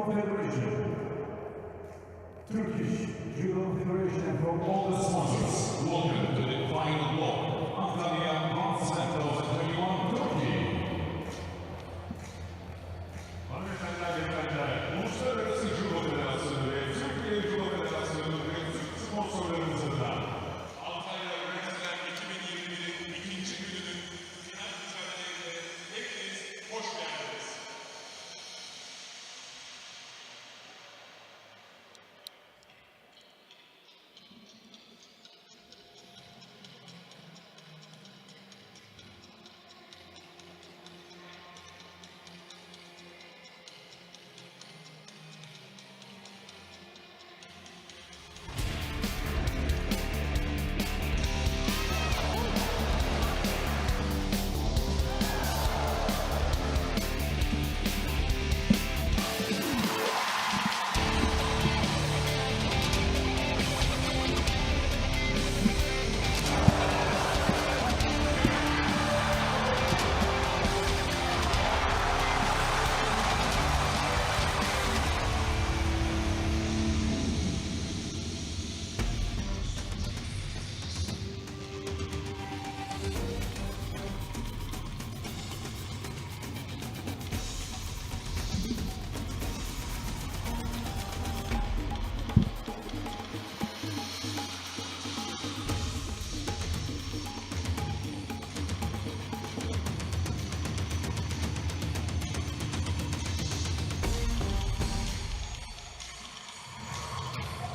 Federation, Turkish Judo Federation from all the sponsors. Welcome to the final block. Antalya, North Central 21, Turkey. Hanımefendiler, beyefendiler, Uluslararası Judo Federasyonu ve Türkiye Judo Federasyonu'nun mevcut sponsorlarımızla Antalya Grand Slam 2021'in ikinci gününün final mücadelelerine hepiniz hoş geldiniz.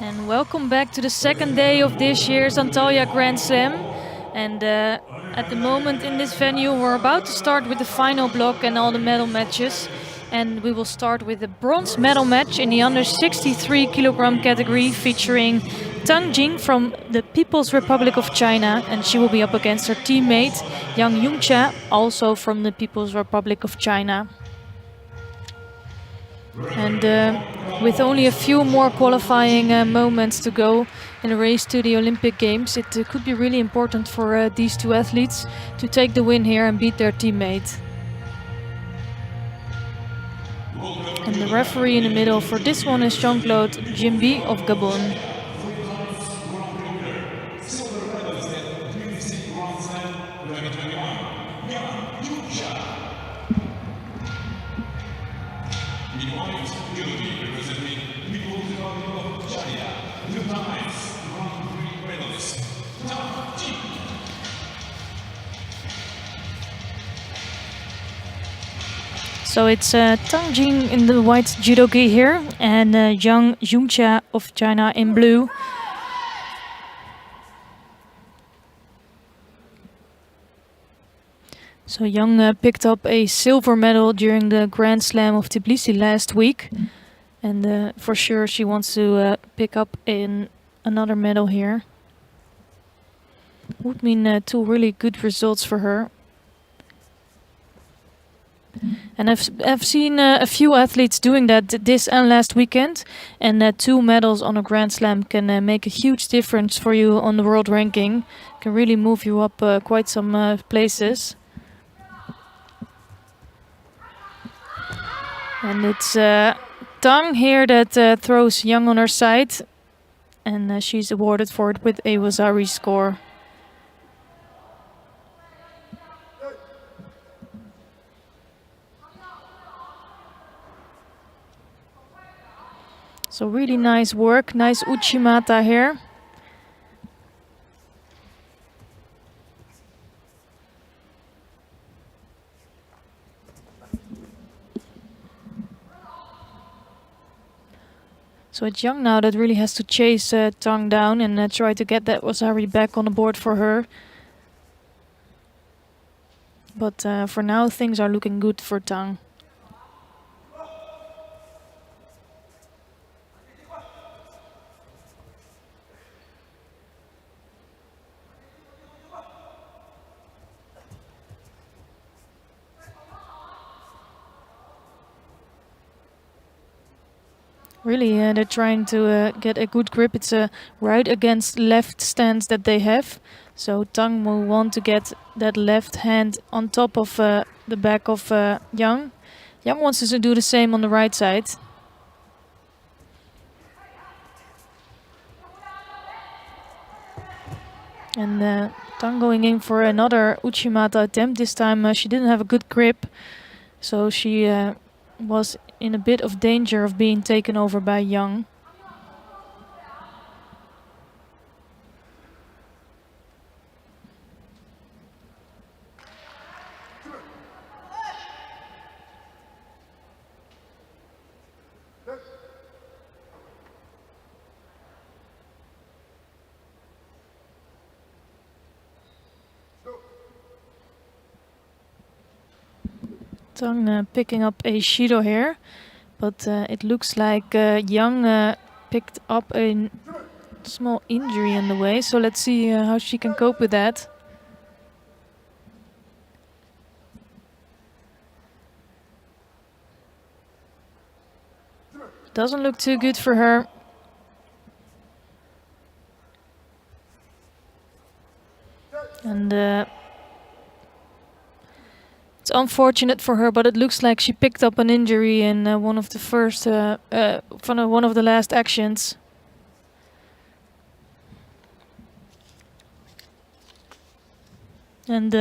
And welcome back to the second day of this year's Antalya Grand Slam. And at the moment in this venue we're about to start with the final block and all the medal matches. And we will start with the bronze medal match in the under 63 kilogram category featuring Tang Jing from the People's Republic of China, and she will be up against her teammate Yang Yongcha, also from the People's Republic of China. And with only a few more qualifying moments to go in the race to the Olympic Games, it could be really important for these two athletes to take the win here and beat their teammate. And the referee in the middle for this one is Jean-Claude Jimbi of Gabon. So it's Tang Jing in the white judo gi here and Yang Yongcha of China in blue. So Yang picked up a silver medal during the Grand Slam of Tbilisi last week. And for sure she wants to pick up another medal here. Would mean two really good results for her. And I've seen a few athletes doing that this and last weekend, and 2 medals on a Grand Slam can make a huge difference for you on the world ranking. Can really move you up quite some places. And it's Tang here that throws Yang on her side, and she's awarded for it with a Wasari score. So really nice work, nice Uchimata here. So it's Yang now that really has to chase Tang down and try to get that Wasari back on the board for her. But for now things are looking good for Tang. Really, they're trying to get a good grip. It's a right against left stance that they have. So Tang will want to get that left hand on top of the back of Yang. Yang wants us to do the same on the right side. And Tang going in for another Uchimata attempt. This time she didn't have a good grip, so she was in a bit of danger of being taken over by Yang. Tang picking up a Judo here, but it looks like Yang picked up a small injury on the way, so let's see how she can cope with that. Doesn't look too good for her. And it's unfortunate for her, but it looks like she picked up an injury in one of the first, one of the last actions. And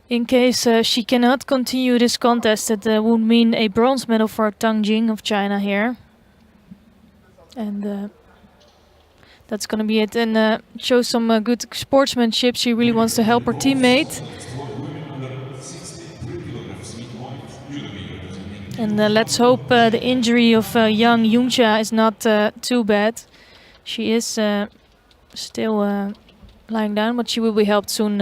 in case she cannot continue this contest, it would mean a bronze medal for Tang Jing of China here. And that's gonna be it. And shows some good sportsmanship. She really wants to help her teammate. And let's hope the injury of Yang Yunxia is not too bad. She is still lying down, but she will be helped soon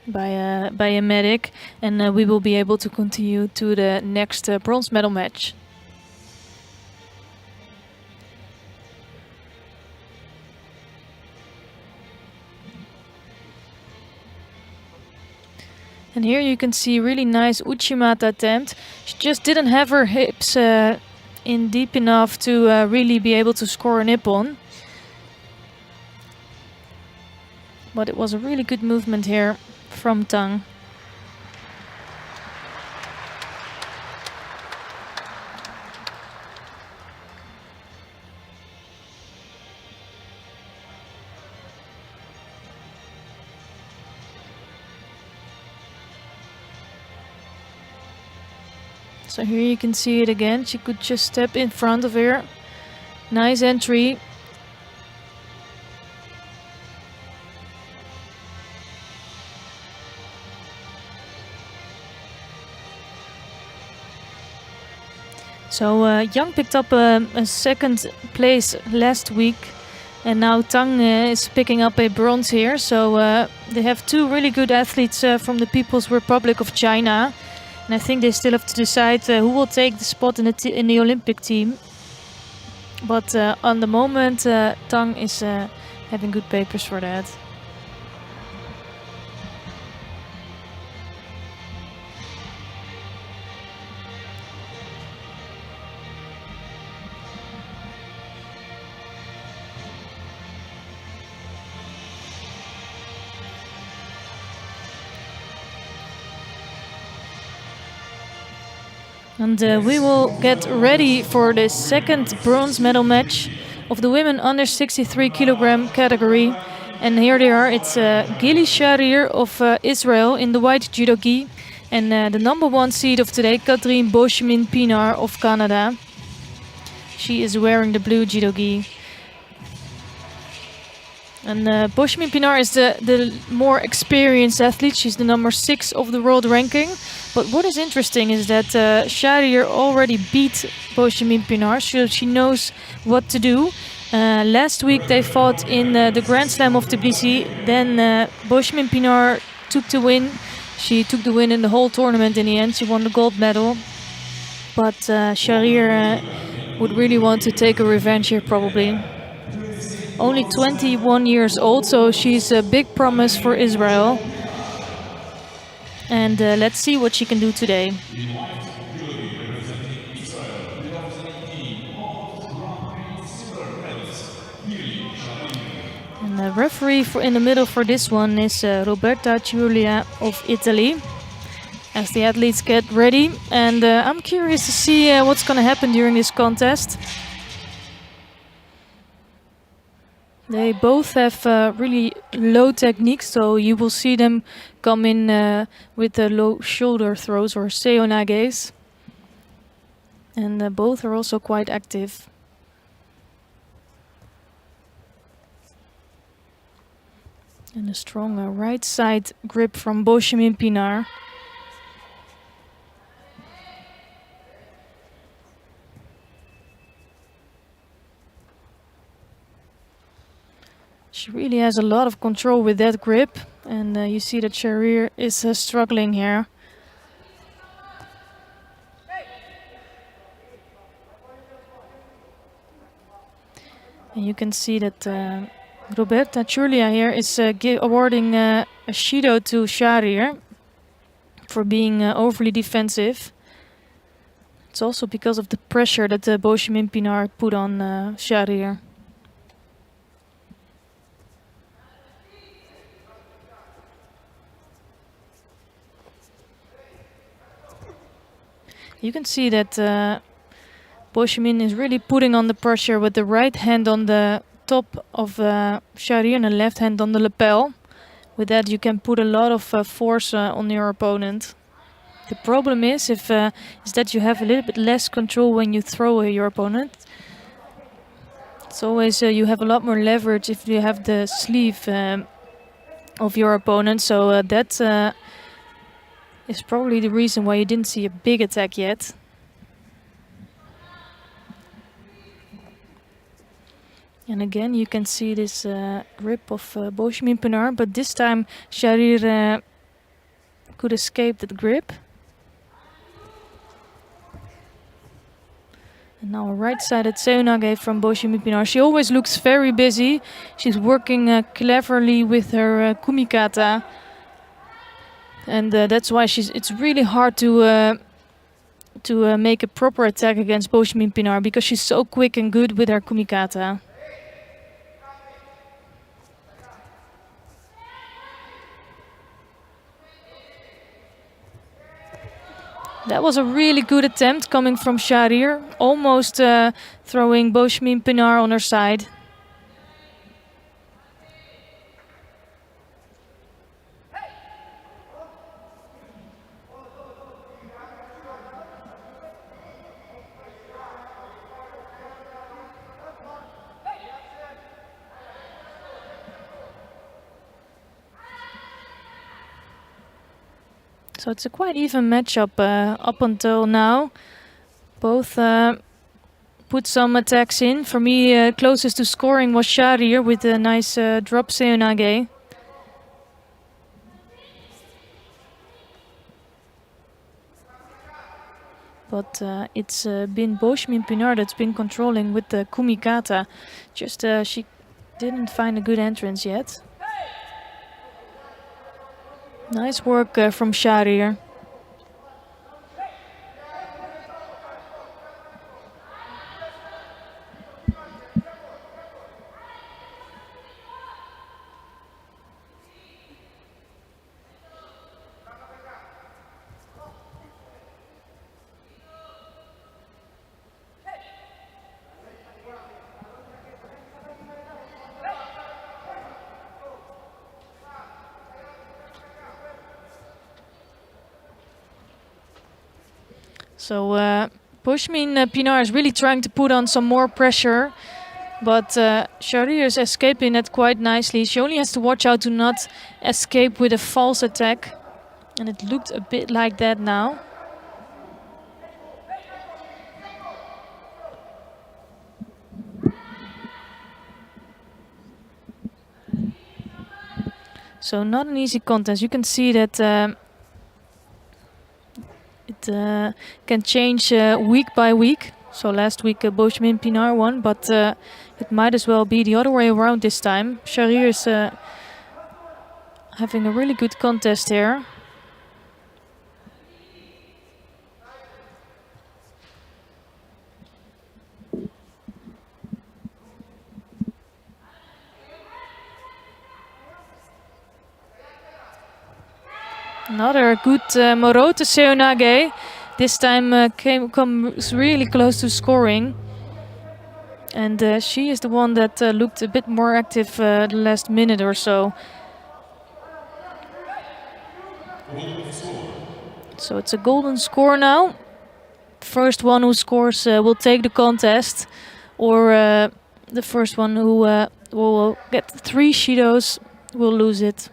by a medic, and we will be able to continue to the next bronze medal match. And here you can see really nice Uchimata attempt. She just didn't have her hips in deep enough to really be able to score a nippon. But it was a really good movement here from Tang. So here you can see it again. She could just step in front of her. Nice entry. So Yang picked up a second place last week, and now Tang is picking up a bronze here. So they have two really good athletes from the People's Republic of China, and I think they still have to decide who will take the spot in the Olympic team. But on the moment, Tang is having good papers for that. And we will get ready for the second bronze medal match of the women under 63 kilogram category. And here they are. It's Gili Sharir of Israel in the white judo gi. And the number one seed of today, Katrine Boschemin Pinar of Canada. She is wearing the blue judo gi. And Boschemin Pinar is the more experienced athlete. She's the number 6 of the world ranking. But what is interesting is that Sharir already beat Boschemin Pinar, so she knows what to do. Last week they fought in the Grand Slam of Tbilisi. Then Boschemin Pinar took the win. She took the win in the whole tournament in the end. She won the gold medal. But Sharir would really want to take a revenge here probably. Only 21 years old, so she's a big promise for Israel. And let's see what she can do today. And the referee in the middle for this one is Roberta Giulia of Italy. As the athletes get ready, and I'm curious to see what's going to happen during this contest. They both have really low technique, so you will see them come in with the low shoulder throws or seonages. And both are also quite active. And a strong right side grip from Boshmin Pinar. She really has a lot of control with that grip, and you see that Sharir is struggling here. And you can see that Roberta Ciurlia here is awarding a Judo to Sharir for being overly defensive. It's also because of the pressure that Boshmin Pinar put on Sharir. You can see that Boshmin is really putting on the pressure with the right hand on the top of Sharir and the left hand on the lapel. With that you can put a lot of force on your opponent. The problem is that you have a little bit less control when you throw your opponent. It's always you have a lot more leverage if you have the sleeve of your opponent. So that is probably the reason why you didn't see a big attack yet. And again you can see this grip of Boshmin Pinar, but this time Sharir could escape that grip. And now a right-sided seonage from Boshmin Pinar. She always looks very busy. She's working cleverly with her kumikata. And that's why it's really hard to make a proper attack against Boshmin Pinar, because she's so quick and good with her kumikata. That was a really good attempt coming from Sharir, almost throwing Boshmin Pinar on her side. So it's a quite even matchup up until now. Both put some attacks in. For me, closest to scoring was Sharir with a nice drop seonage. But it's been Boshmin Pinar that's been controlling with the kumikata. Just she didn't find a good entrance yet. Nice work from Sharir. So Boshmin Pinar is really trying to put on some more pressure, but Sharir is escaping it quite nicely. She only has to watch out to not escape with a false attack, and it looked a bit like that now. So not an easy contest. You can see that it can change week by week. So last week Boshmin Pinar won, but it might as well be the other way around this time. Sharir is having a really good contest here. Another good Morote seonage. This time comes really close to scoring. And she is the one that looked a bit more active the last minute or so. So it's a golden score now. First one who scores will take the contest, or the first one who will get 3 Shidos will lose it.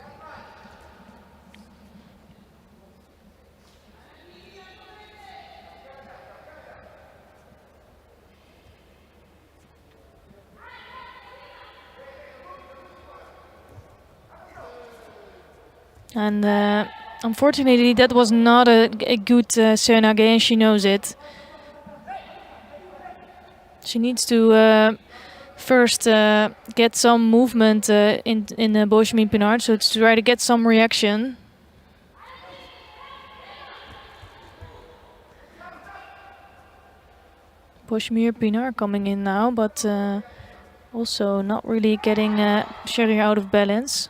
And unfortunately, that was not a good Seonage, and she knows it. She needs to first get some movement in Boschmin Pinard, so to try to get some reaction. Boschmir Pinard coming in now, but also not really getting Sherry out of balance.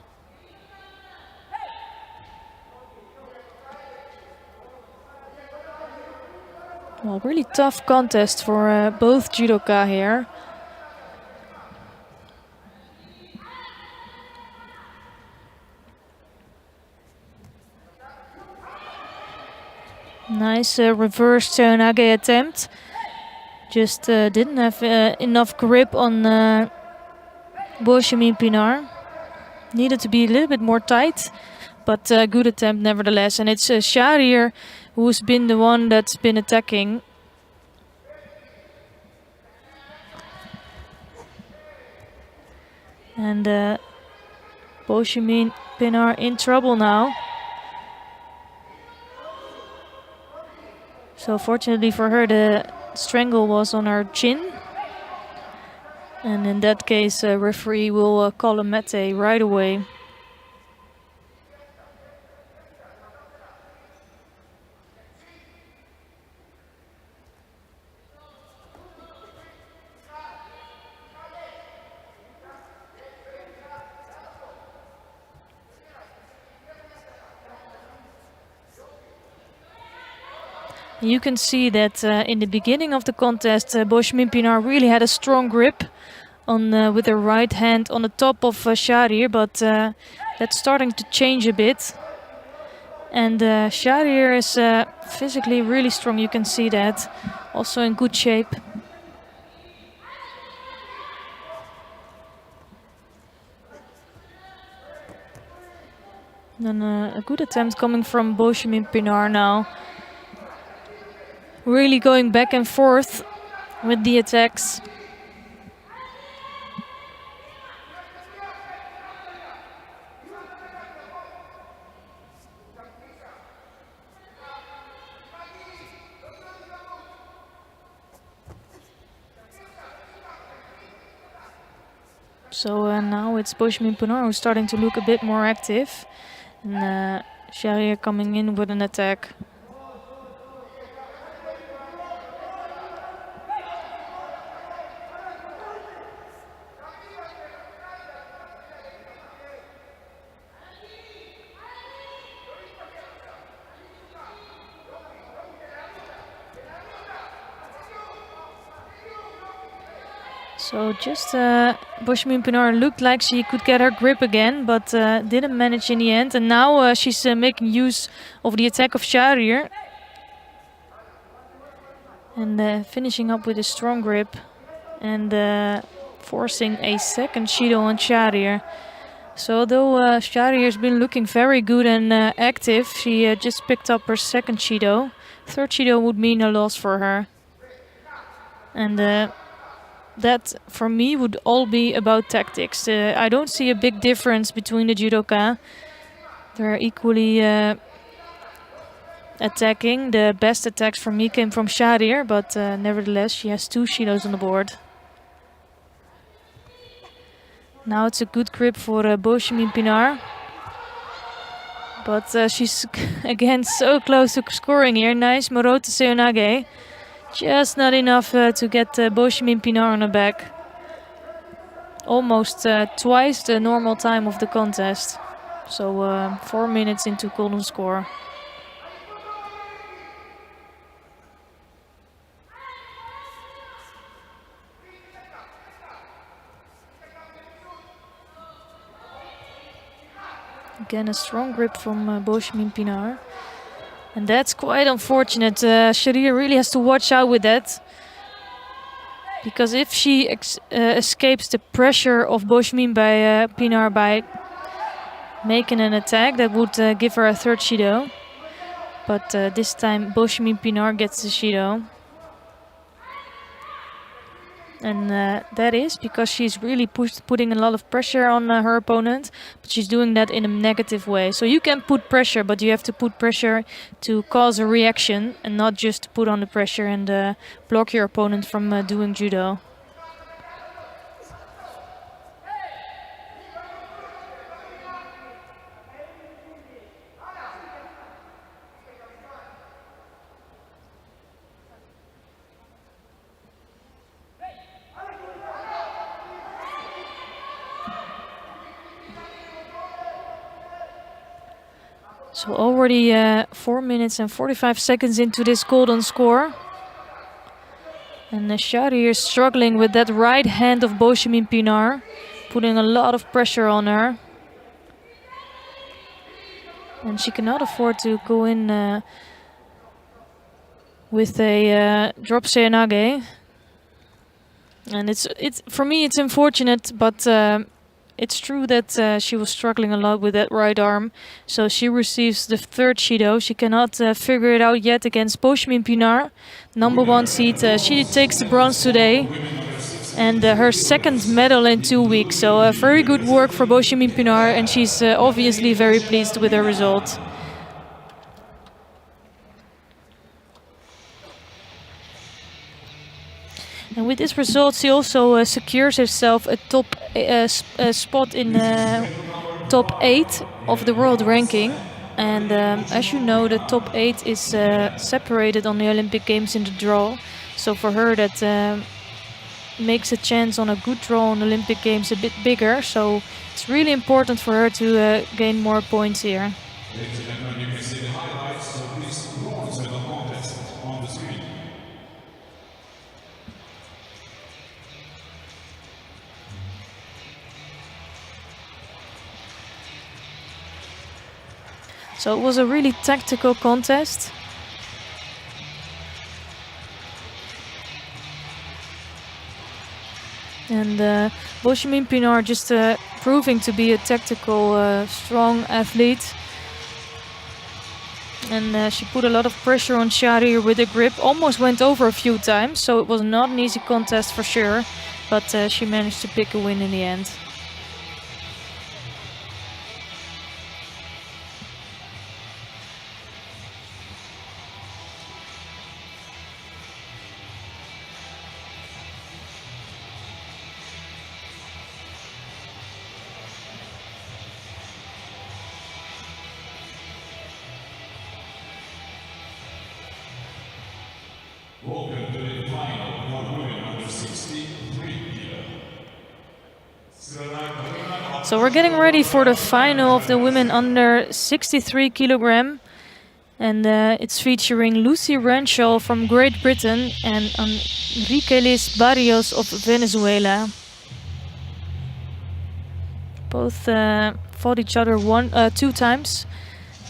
Well, really tough contest for both judoka here. Nice reverse Seonage attempt. Just didn't have enough grip on Boschmin Pinard. Needed to be a little bit more tight, but good attempt nevertheless. And it's Shahrir who's been the one that's been attacking. And Boschmin Pinard in trouble now. So fortunately for her, the strangle was on her chin. And in that case, referee will call a mete right away. You can see that in the beginning of the contest, Boschmin Pinard really had a strong grip on with her right hand on the top of Shahrir, but that's starting to change a bit. And Shahrir is physically really strong, you can see that. Also in good shape. And a good attempt coming from Boschmin Pinard now. Really going back and forth with the attacks. So now it's Boschmin Pinard who's starting to look a bit more active. And Shahrir coming in with an attack. So just Boschmin Pinard looked like she could get her grip again, but didn't manage in the end. And now she's making use of the attack of Shahrir. And finishing up with a strong grip. And forcing a second Shido on Shahrir. So though Shahrir has been looking very good and active, she just picked up her second Shido. Third Shido would mean a loss for her. And that, for me, would all be about tactics. I don't see a big difference between the judoka. They're equally attacking. The best attacks for me came from Shahrir, but nevertheless, she has 2 Shidos on the board. Now it's a good grip for Boschmin Pinard. But she's again so close to scoring here. Nice Morote Seonage. Just not enough to get Boschmin Pinard on her back. Almost twice the normal time of the contest. So 4 minutes into golden score. Again, a strong grip from Boshmin Pinar. And that's quite unfortunate. Sharir really has to watch out with that. Because if she escapes the pressure of Boshmin by Pinar by making an attack, that would give her a third Shido. But this time Boshmin Pinar gets the Shido. And that is because she's really putting a lot of pressure on her opponent, but she's doing that in a negative way. So you can put pressure, but you have to put pressure to cause a reaction and not just to put on the pressure and block your opponent from doing judo. So already 4 minutes and 45 seconds into this golden score. And Sharir is struggling with that right hand of Boshmin Pinar, putting a lot of pressure on her. And she cannot afford to go in with a drop seoinage. And it's for me it's unfortunate, but it's true that she was struggling a lot with that right arm. So she receives the third Shido. She cannot figure it out yet against Boshmin Pinar, #1 seed. She takes the bronze today. And her second medal in 2 weeks. So very good work for Boshmin Pinar. And she's obviously very pleased with her result. And with this result, she also secures herself a top spot in top 8 of the world ranking. And as you know, the top 8 is separated on the Olympic Games in the draw. So for her, that makes a chance on a good draw on the Olympic Games a bit bigger. So it's really important for her to gain more points here. Ladies and gentlemen, you can see the highlights, so please bronze medal contest on the screen. So it was a really tactical contest. And Boshmin Pinar just proving to be a tactical, strong athlete. And she put a lot of pressure on Sharir with the grip. Almost went over a few times, so it was not an easy contest for sure. But she managed to pick a win in the end. Welcome to the final for women under 63 kilo. So we're getting ready for the final of the women under 63 kilogram. And it's featuring Lucy Renshaw from Great Britain and Enriquelis Barrios of Venezuela. Both fought each other 2 times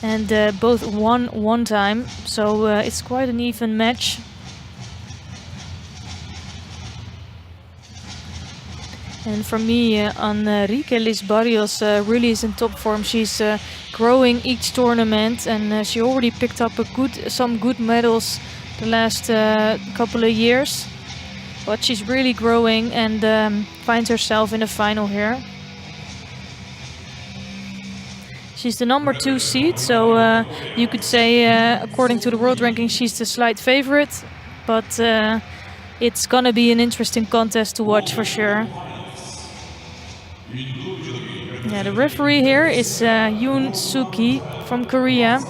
and both won 1 time. So it's quite an even match. And for me, Enriquelis Barrios really is in top form. She's growing each tournament, and she already picked up some good medals the last couple of years. But she's really growing and finds herself in the final here. She's the #2 seed, so you could say, according to the world ranking, she's the slight favorite. But it's gonna be an interesting contest to watch for sure. Yeah, the referee here is Yoon Suki from Korea.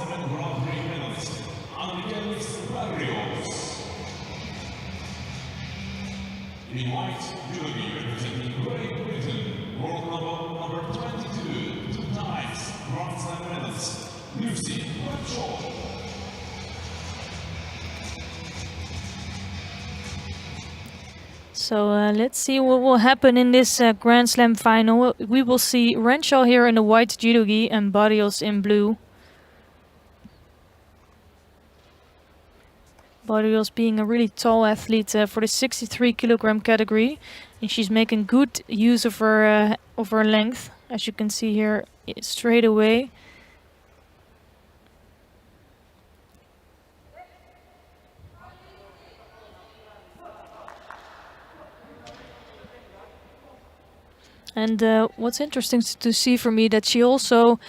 In white, Judo representing Great Britain, world number 22, 2 times Grand Slam medalist, Lucy Renshaw. So let's see what will happen in this Grand Slam final. We will see Renshaw here in the white judo gi and Barrios in blue. Barrios being a really tall athlete for the 63 kilogram category, and she's making good use of her length, as you can see here straight away. And what's interesting to see for me that she also,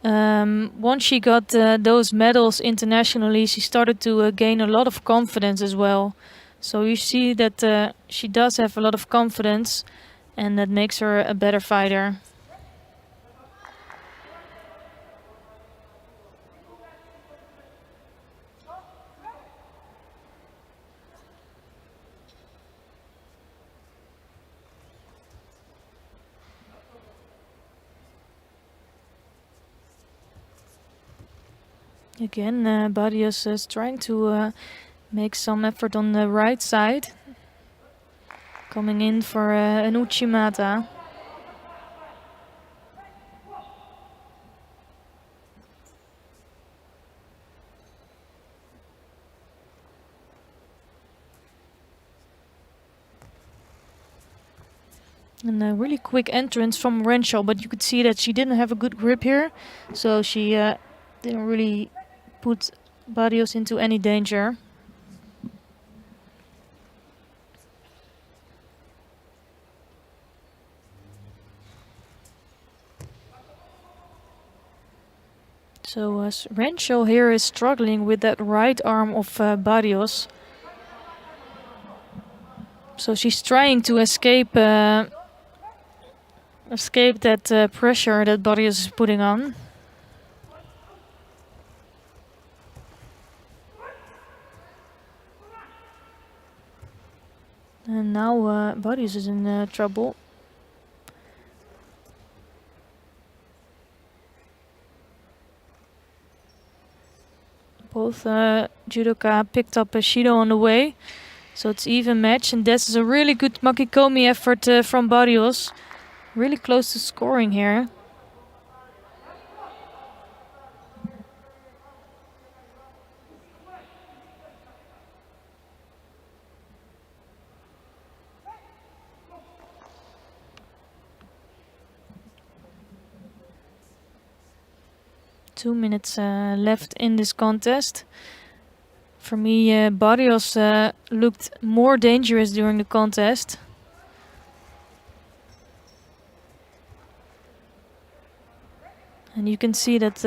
once she got those medals internationally, she started to gain a lot of confidence as well. So you see that she does have a lot of confidence, and that makes her a better fighter. Again, Barrios is trying to make some effort on the right side. Coming in for an Uchimata. And a really quick entrance from Renshaw, but you could see that she didn't have a good grip here. So she didn't really put Barrios into any danger. So Renshaw here is struggling with that right arm of Barrios. So she's trying to escape that pressure that Barrios is putting on. And now Barrios is in trouble. Both judoka picked up a Shido on the way. So it's even match, and this is a really good Makikomi effort from Barrios. Really close to scoring here. Two minutes left in this contest. For me, Barrios looked more dangerous during the contest. And you can see that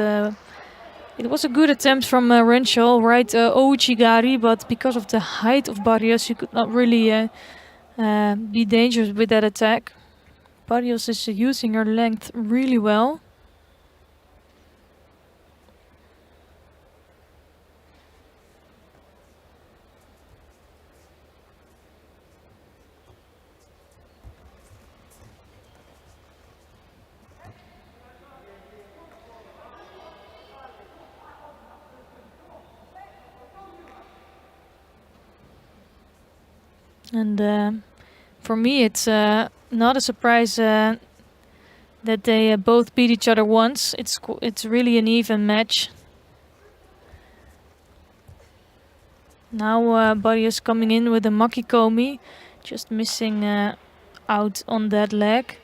it was a good attempt from Renshaw, right, Ouchigari, but because of the height of Barrios, he could not really be dangerous with that attack. Barrios is using her length really well. And for me, it's not a surprise that they both beat each other once. It's really an even match. Now Barrios coming in with a Makikomi, just missing out on that leg.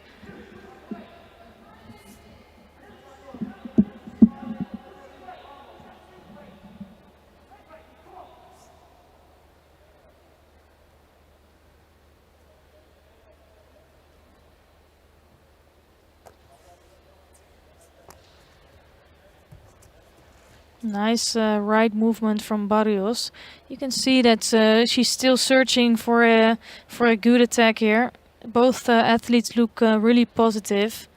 Nice right movement from Barrios. You can see that she's still searching for a good attack here. Both athletes look really positive.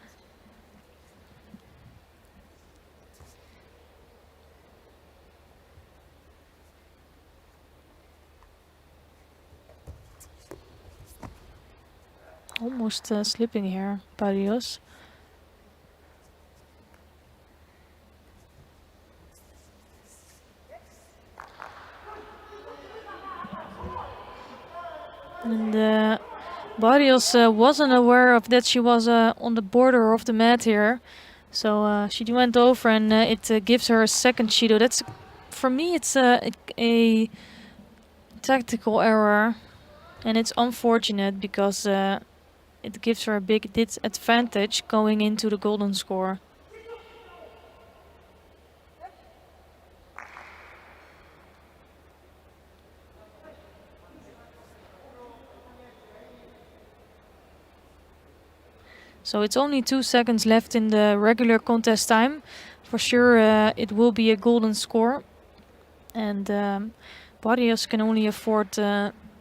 Almost slipping here, Barrios. And Barrios wasn't aware of that she was on the border of the mat here. So she went over and it gives her a second Judo. That's, for me, it's a tactical error. And it's unfortunate because it gives her a big disadvantage going into the golden score. So it's only 2 seconds left in the regular contest time. For sure it will be a golden score. And Barrios can only afford...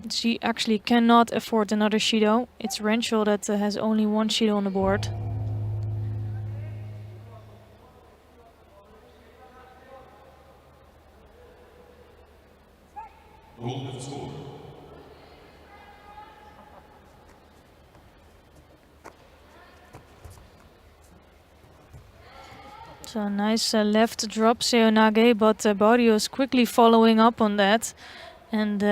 she actually cannot afford another Judo. It's Renshaw that has only 1 Judo on the board. Golden score. So nice left drop Seonage, but Barrios quickly following up on that and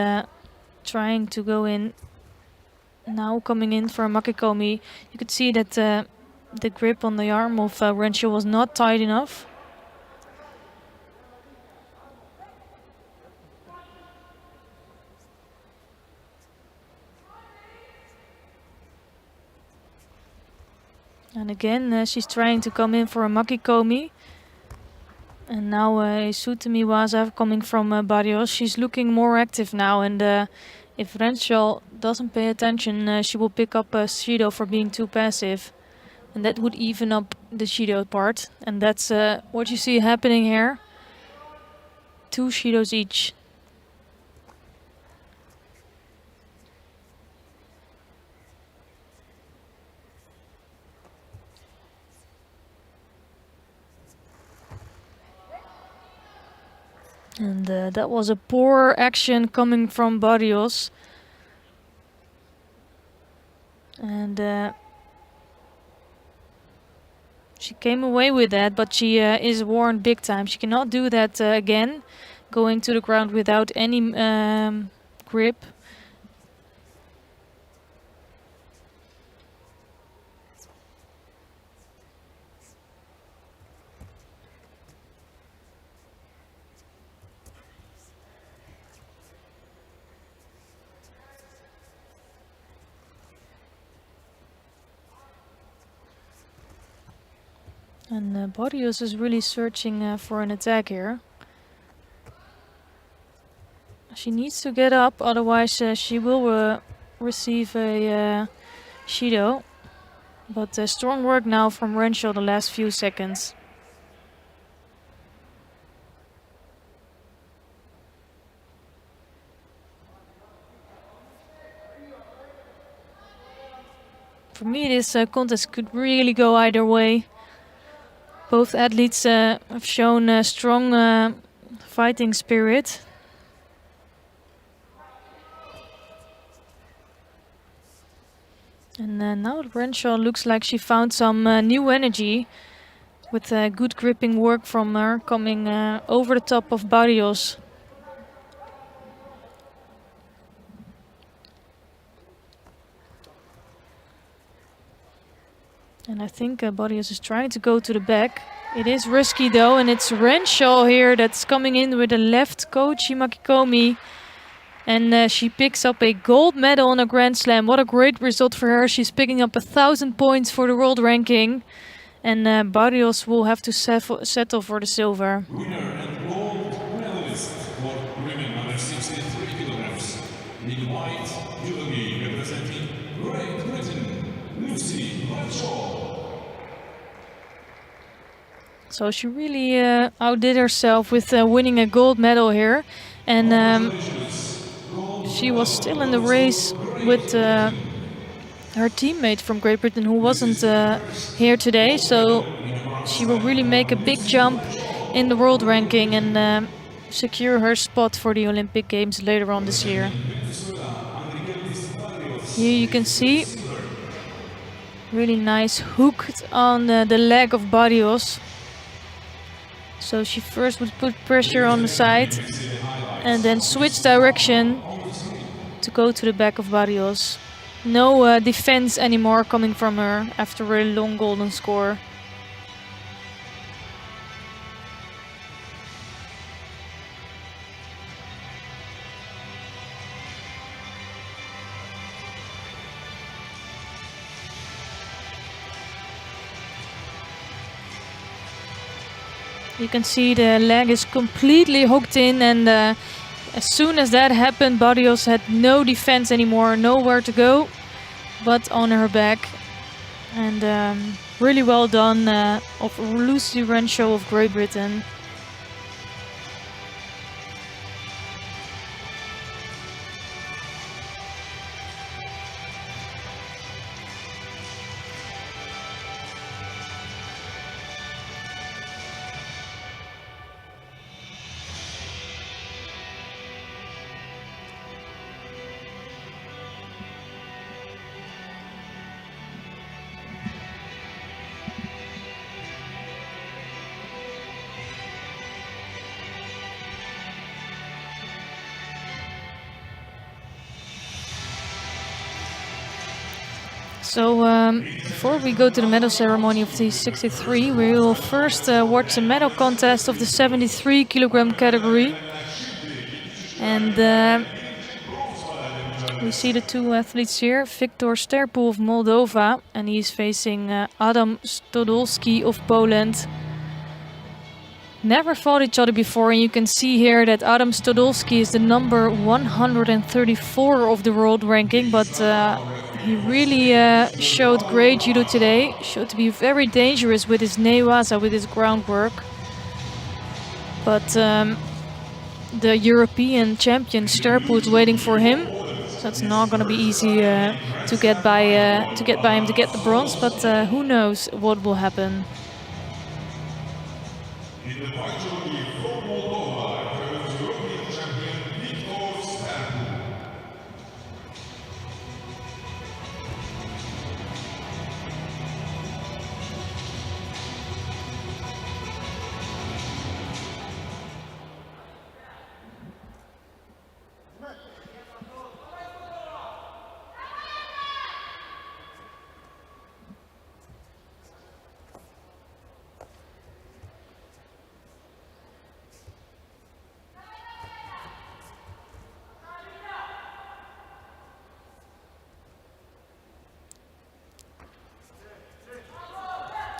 trying to go in. Now coming in for a Makikomi. You could see that the grip on the arm of Renshaw was not tight enough. And again, she's trying to come in for a Makikomi. And now Sutemiwaza coming from Barrios. She's looking more active now. And if Renshaw doesn't pay attention, she will pick up a Judo for being too passive. And that would even up the Judo part. And that's what you see happening here. 2 Judos each. And that was a poor action coming from Barrios. And she came away with that, but she is warned big time. She cannot do that again, going to the ground without any grip. And Barrios is really searching for an attack here. She needs to get up, otherwise she will receive a Judo. But strong work now from Renshaw the last few seconds. For me, this contest could really go either way. Both athletes have shown a strong fighting spirit. And now Renshaw looks like she found some new energy with good gripping work from her coming over the top of Barrios. And I think Barrios is trying to go to the back. It is risky though, and it's Renshaw here that's coming in with a left Kochi Makikomi. And she picks up a gold medal on a Grand Slam. What a great result for her. She's picking up 1,000 points for the world ranking. And Barrios will have to settle for the silver. Winner and gold medalist for women under 63 kilograms. In white, Judo representing Great Britain, Lucy Renshaw. So she really outdid herself with winning a gold medal here. And she was still in the race with her teammate from Great Britain who wasn't here today. So she will really make a big jump in the world ranking and secure her spot for the Olympic Games later on this year. Here you can see really nice hooked on the leg of Barrios. So she first would put pressure on the side and then switch direction to go to the back of Barrios. No defense anymore coming from her after a long golden score. You can see the leg is completely hooked in, and as soon as that happened, Barrios had no defense anymore, nowhere to go but on her back. And really well done of Lucy Renshaw of Great Britain. So before we go to the medal ceremony of the 63, we will first watch the medal contest of the 73 kilogram category. And we see the two athletes here, Viktor Sterpu of Moldova, and he's facing Adam Stodolski of Poland. Never fought each other before, and you can see here that Adam Stodolski is the number 134 of the world ranking, but he really showed great judo today. Showed to be very dangerous with his newaza, with his groundwork. But the European champion Sterpu is waiting for him, so it's not going to be easy to get by him to get the bronze. But who knows what will happen. In the white judo from Moldova, comes European champion Viktor Sterpu.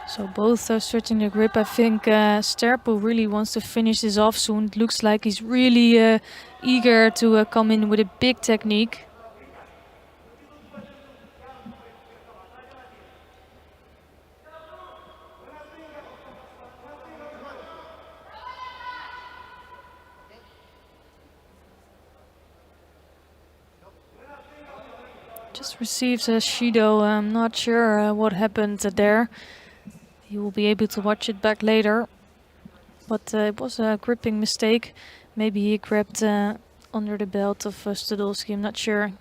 So both are switching the grip. I think Sterpu really wants to finish this off soon. It looks like he's really eager to come in with a big technique. Just receives a Shido. I'm not sure what happened there. You will be able to watch it back later. But it was a gripping mistake. Maybe he grabbed under the belt of Stodolski, I'm not sure.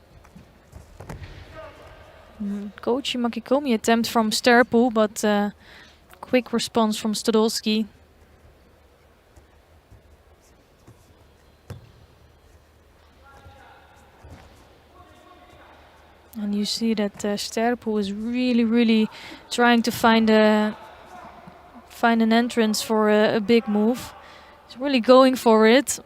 Kochi Makikomi attempt from Sterpu, but quick response from Stodolski. And you see that Sterpu is really trying to find an entrance for a big move. He's really going for it.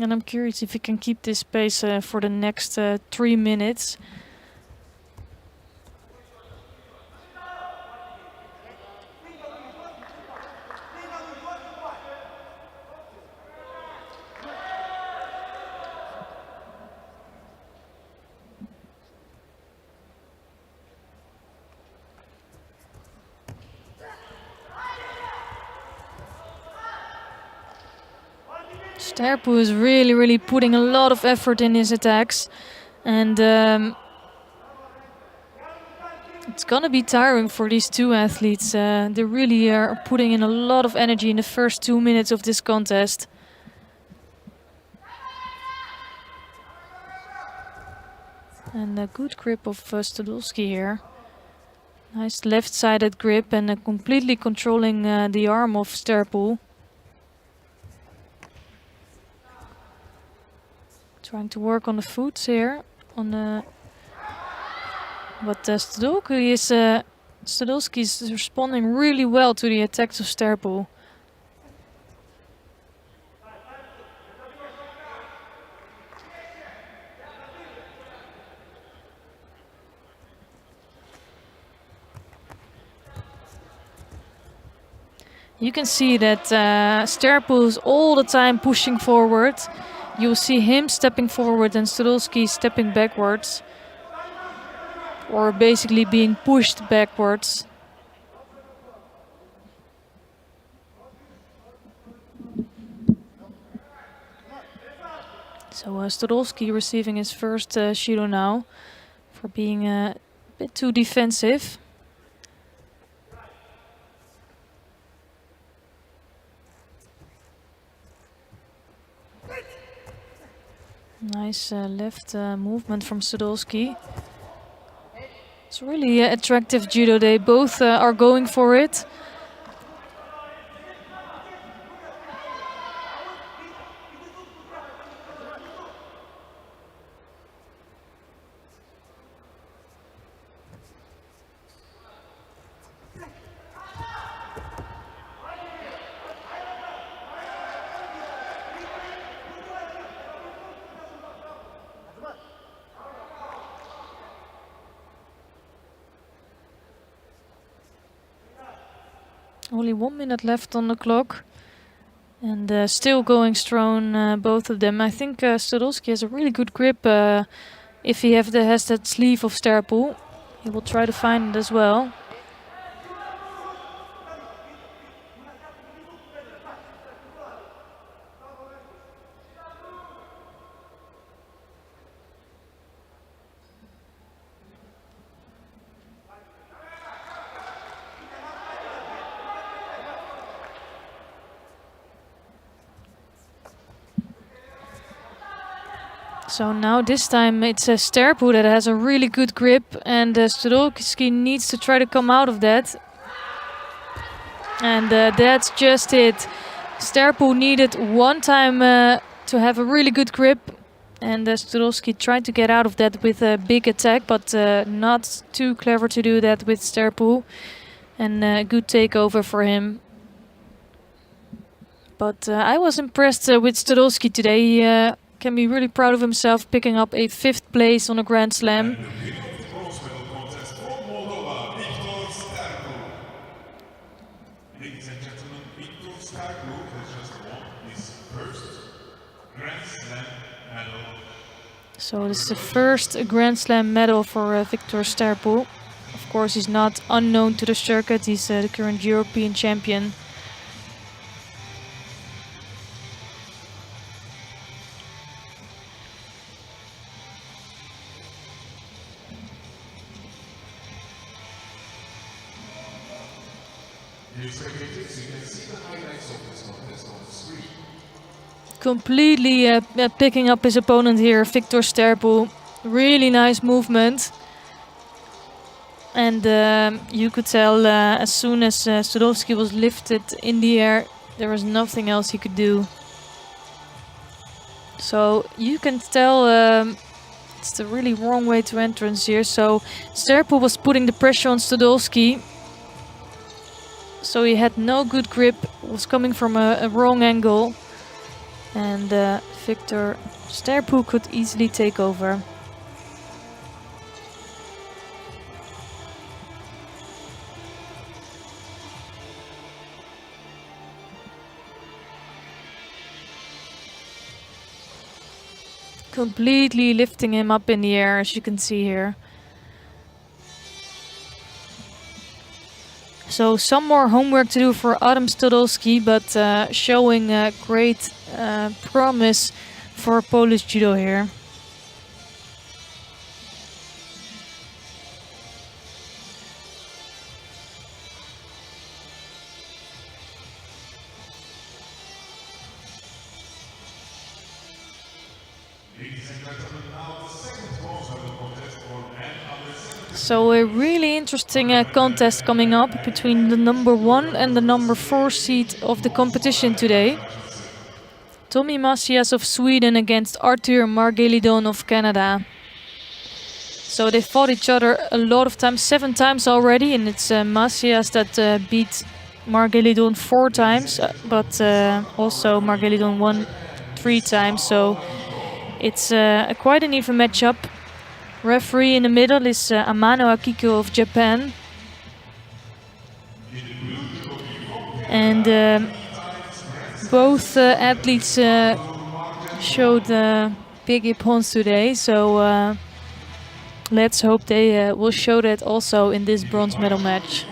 And I'm curious if he can keep this pace for the next 3 minutes. Sterpu is really putting a lot of effort in his attacks, and it's gonna be tiring for these two athletes. They really are putting in a lot of energy in the first 2 minutes of this contest. And a good grip of Stodolski here. Nice left-sided grip and completely controlling the arm of Sterpu. Trying to work on the foots here. But Stodolski is responding really well to the attacks of Sterpo. You can see that Sterpo is all the time pushing forward. You'll see him stepping forward and Stodolski stepping backwards. Or basically being pushed backwards. So Stodolski receiving his first Judo now for being a bit too defensive. Nice left movement from Stodolski. It's really attractive judo. They both are going for it. Only 1 minute left on the clock. And still going strong, both of them. I think Stodolski has a really good grip if he has that sleeve of Sterpo. He will try to find it as well. So now this time it's Sterpo that has a really good grip, and Stodolski needs to try to come out of that. And that's just it. Sterpo needed one time to have a really good grip, and Stodolski tried to get out of that with a big attack, but not too clever to do that with Sterpo. And good takeover for him. But I was impressed with Stodolski today. He can be really proud of himself, picking up a 5th place on a Grand Slam. Ladies and gentlemen, Victor Sterpo has just won his first Grand Slam medal. So this is the first Grand Slam medal for Victor Sterpo. Of course, he's not unknown to the circuit. He's the current European champion. Completely picking up his opponent here, Victor Sterpo. Really nice movement. And you could tell as soon as Stodolski was lifted in the air, there was nothing else he could do. So you can tell it's the really wrong way to entrance here. So Sterpo was putting the pressure on Stodolski. So he had no good grip, was coming from a wrong angle. And Victor Sterpo could easily take over. Completely lifting him up in the air, as you can see here. So some more homework to do for Adam Stodolski, but showing great promise for Polish judo here. So a really interesting contest coming up between the number 1 and the number 4 seed of the competition today. Tommy Macias of Sweden against Arthur Margelidon of Canada. So they fought each other a lot of times, 7 times already, and it's Macias that beat Margelidon 4 times, but also Margelidon won 3 times, so it's quite an even matchup. Referee in the middle is Amano Akiko of Japan. And both athletes showed big ippons today, so let's hope they will show that also in this bronze medal match.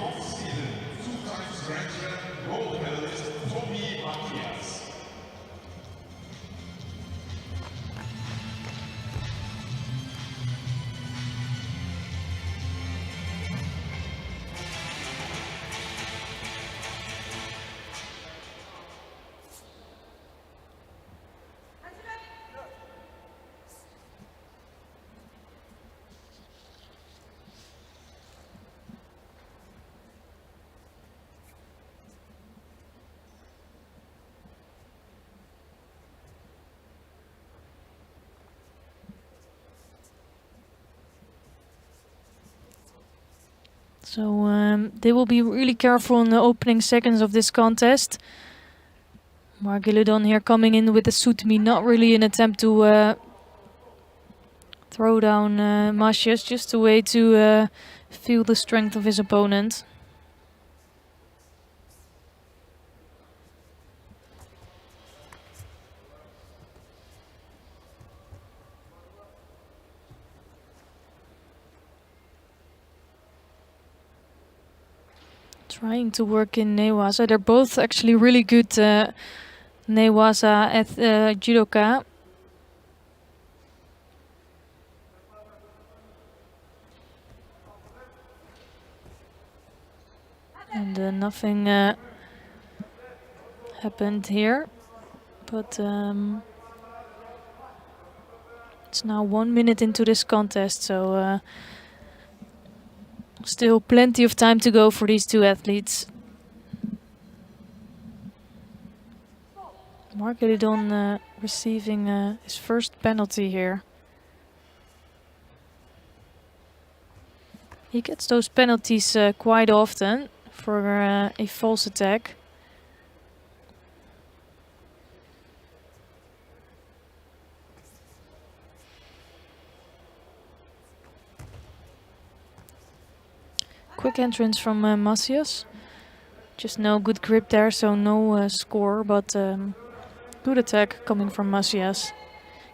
So they will be really careful in the opening seconds of this contest. Margelidon here coming in with the Sutmi, not really an attempt to throw down Macias, just a way to feel the strength of his opponent. Trying to work in Newaza. They're both actually really good Newaza judoka. And nothing happened here. But it's now 1 minute into this contest, so still plenty of time to go for these two athletes. Margelidon receiving his first penalty here. He gets those penalties quite often for a false attack. Quick entrance from Macias. Just no good grip there, so no score, but good attack coming from Macias.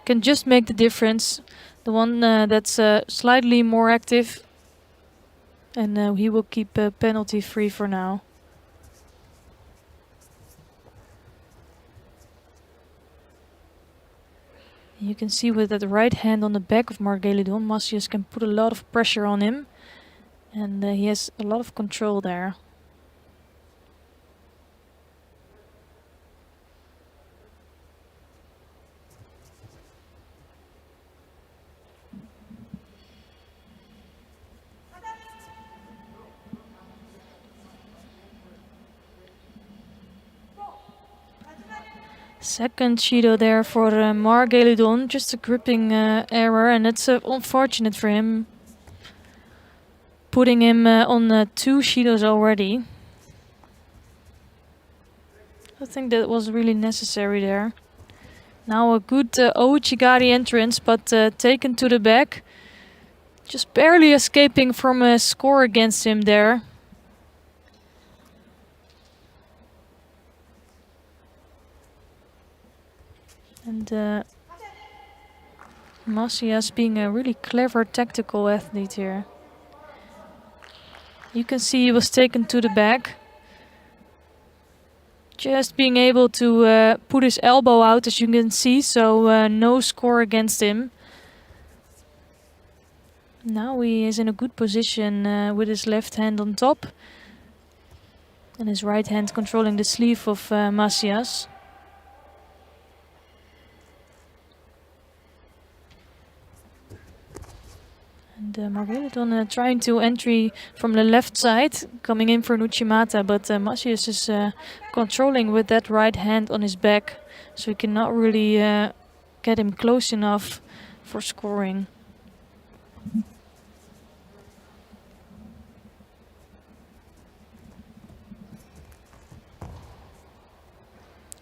Can just make the difference. The one that's slightly more active, and he will keep penalty free for now. You can see with that right hand on the back of Margelidon, Macias can put a lot of pressure on him. And he has a lot of control there. Second Judo there for Margelidon, just a gripping error, and it's unfortunate for him. Putting him on 2 Judos already. I think that was really necessary there. Now a good Ouchigari entrance, but taken to the back. Just barely escaping from a score against him there. And Macias being a really clever tactical athlete here. You can see he was taken to the back. Just being able to put his elbow out, as you can see, so no score against him. Now he is in a good position with his left hand on top. And his right hand controlling the sleeve of Macias. And Margelidon trying to entry from the left side, coming in for Nuchimata, but Macias is controlling with that right hand on his back, so he cannot really get him close enough for scoring.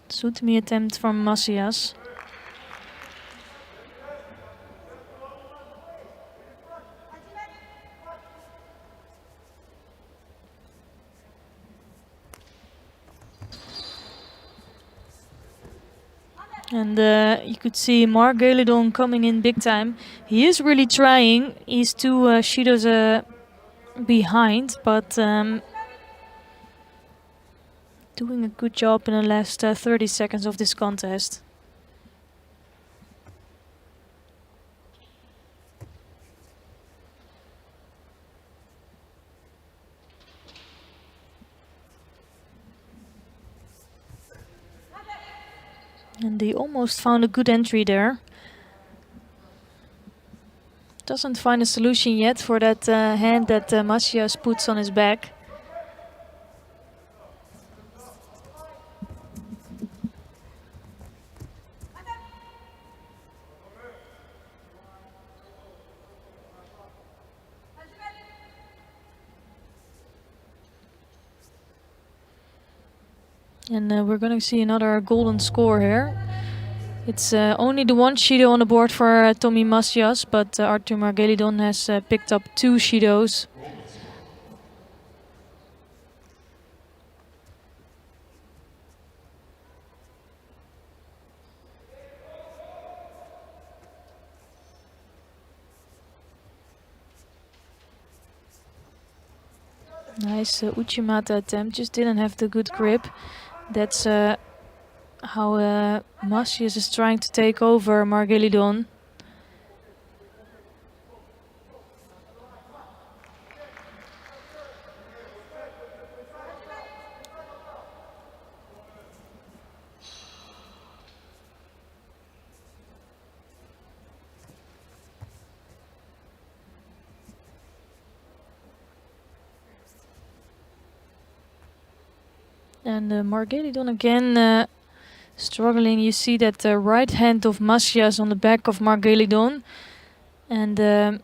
Sutemi attempt from Macias. And you could see Margelidon coming in big time. He is really trying. He's 2 shidos behind, but doing a good job in the last 30 seconds of this contest. And he almost found a good entry there. Doesn't find a solution yet for that hand that Macias puts on his back. And we're going to see another golden score here. It's only the 1 shido on the board for Tommy Macias, but Arthur Margelidon has picked up 2 shidos. Nice Uchimata attempt, just didn't have the good grip. That's how Macias is trying to take over Margelidon. And Margelidon again struggling. You see that the right hand of Macias on the back of Margelidon. And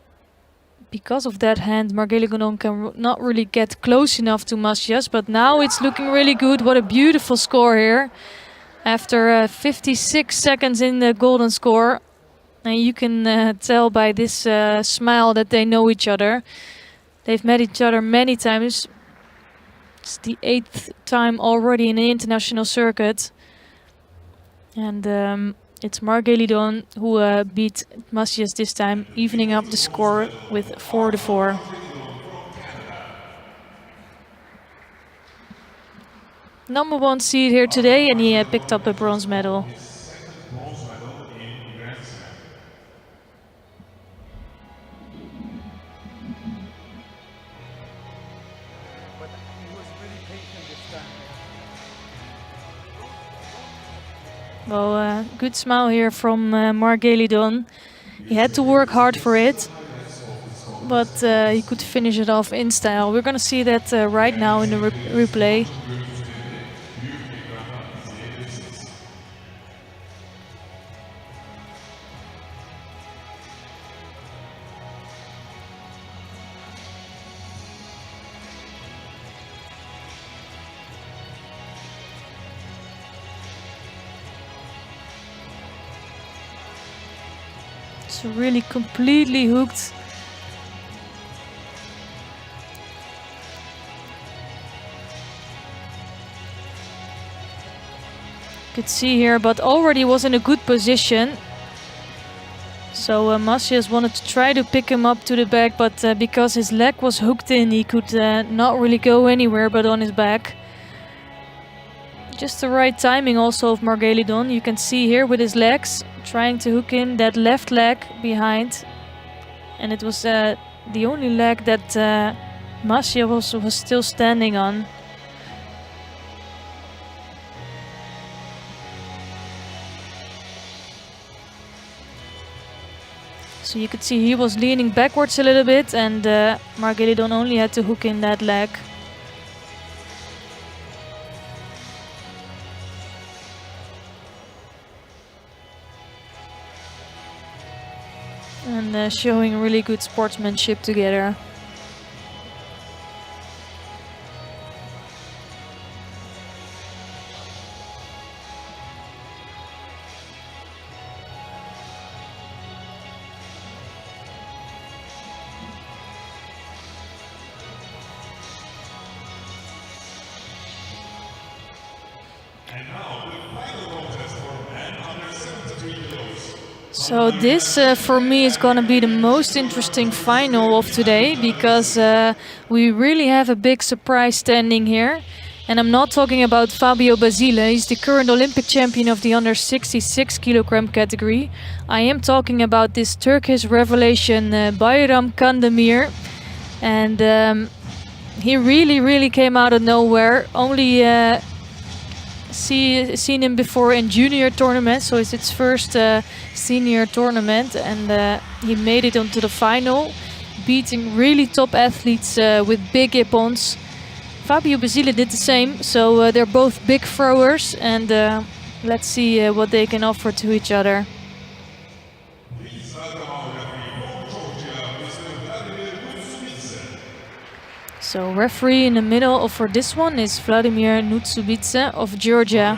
because of that hand, Margelidon can not really get close enough to Macias. But now it's looking really good. What a beautiful score here. After 56 seconds in the golden score. And you can tell by this smile that they know each other. They've met each other many times. It's the 8th time already in the international circuit. And it's Margelidon who beat Macias this time, evening up the score with 4-4. Number 1 seed here today, and he picked up a bronze medal. Well, good smile here from Margelidon. He had to work hard for it, but he could finish it off in style. We're going to see that right now in the replay. It's really completely hooked. You could see here, but already was in a good position. So Macias wanted to try to pick him up to the back, but because his leg was hooked in, he could not really go anywhere but on his back. Just the right timing also of Margelidon. You can see here with his legs, trying to hook in that left leg behind. And it was the only leg that Macias was still standing on. So you could see he was leaning backwards a little bit, and Margelidon only had to hook in that leg. And showing really good sportsmanship together. And now the final contest for men under 73 kilos. So this for me is going to be the most interesting final of today, because we really have a big surprise standing here. And I'm not talking about Fabio Basile. He's the current Olympic champion of the under 66 kilogram category. I am talking about this Turkish revelation, Bayram Kandemir. And he really came out of nowhere. Only seen him before in junior tournaments, so it's its first senior tournament, and he made it onto the final, beating really top athletes with big ippons. Fabio Basile did the same, so they're both big throwers, and let's see what they can offer to each other. Please welcome our referee from Georgia, Mr. Vladimir Nutsubidze. So referee in the middle for this one is Vladimir Nutsubidze of Georgia.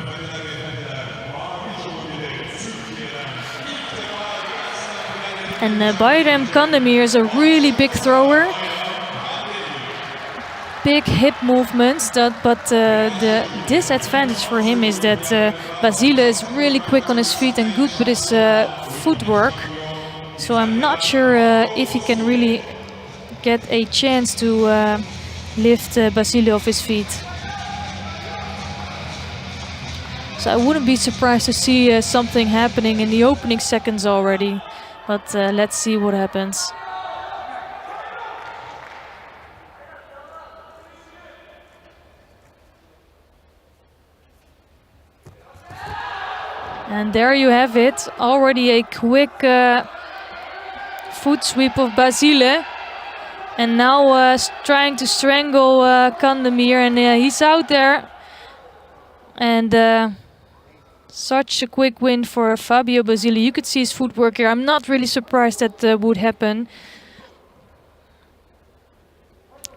And Bayram Kandemir is a really big thrower. Big hip movements, but the disadvantage for him is that Basile is really quick on his feet and good with his footwork. So I'm not sure if he can really get a chance to lift Basile off his feet. So I wouldn't be surprised to see something happening in the opening seconds already. But let's see what happens. And there you have it. Already a quick foot sweep of Basile. And now trying to strangle Kandemir, and he's out there. And such a quick win for Fabio Basile. You could see his footwork here. I'm not really surprised that would happen.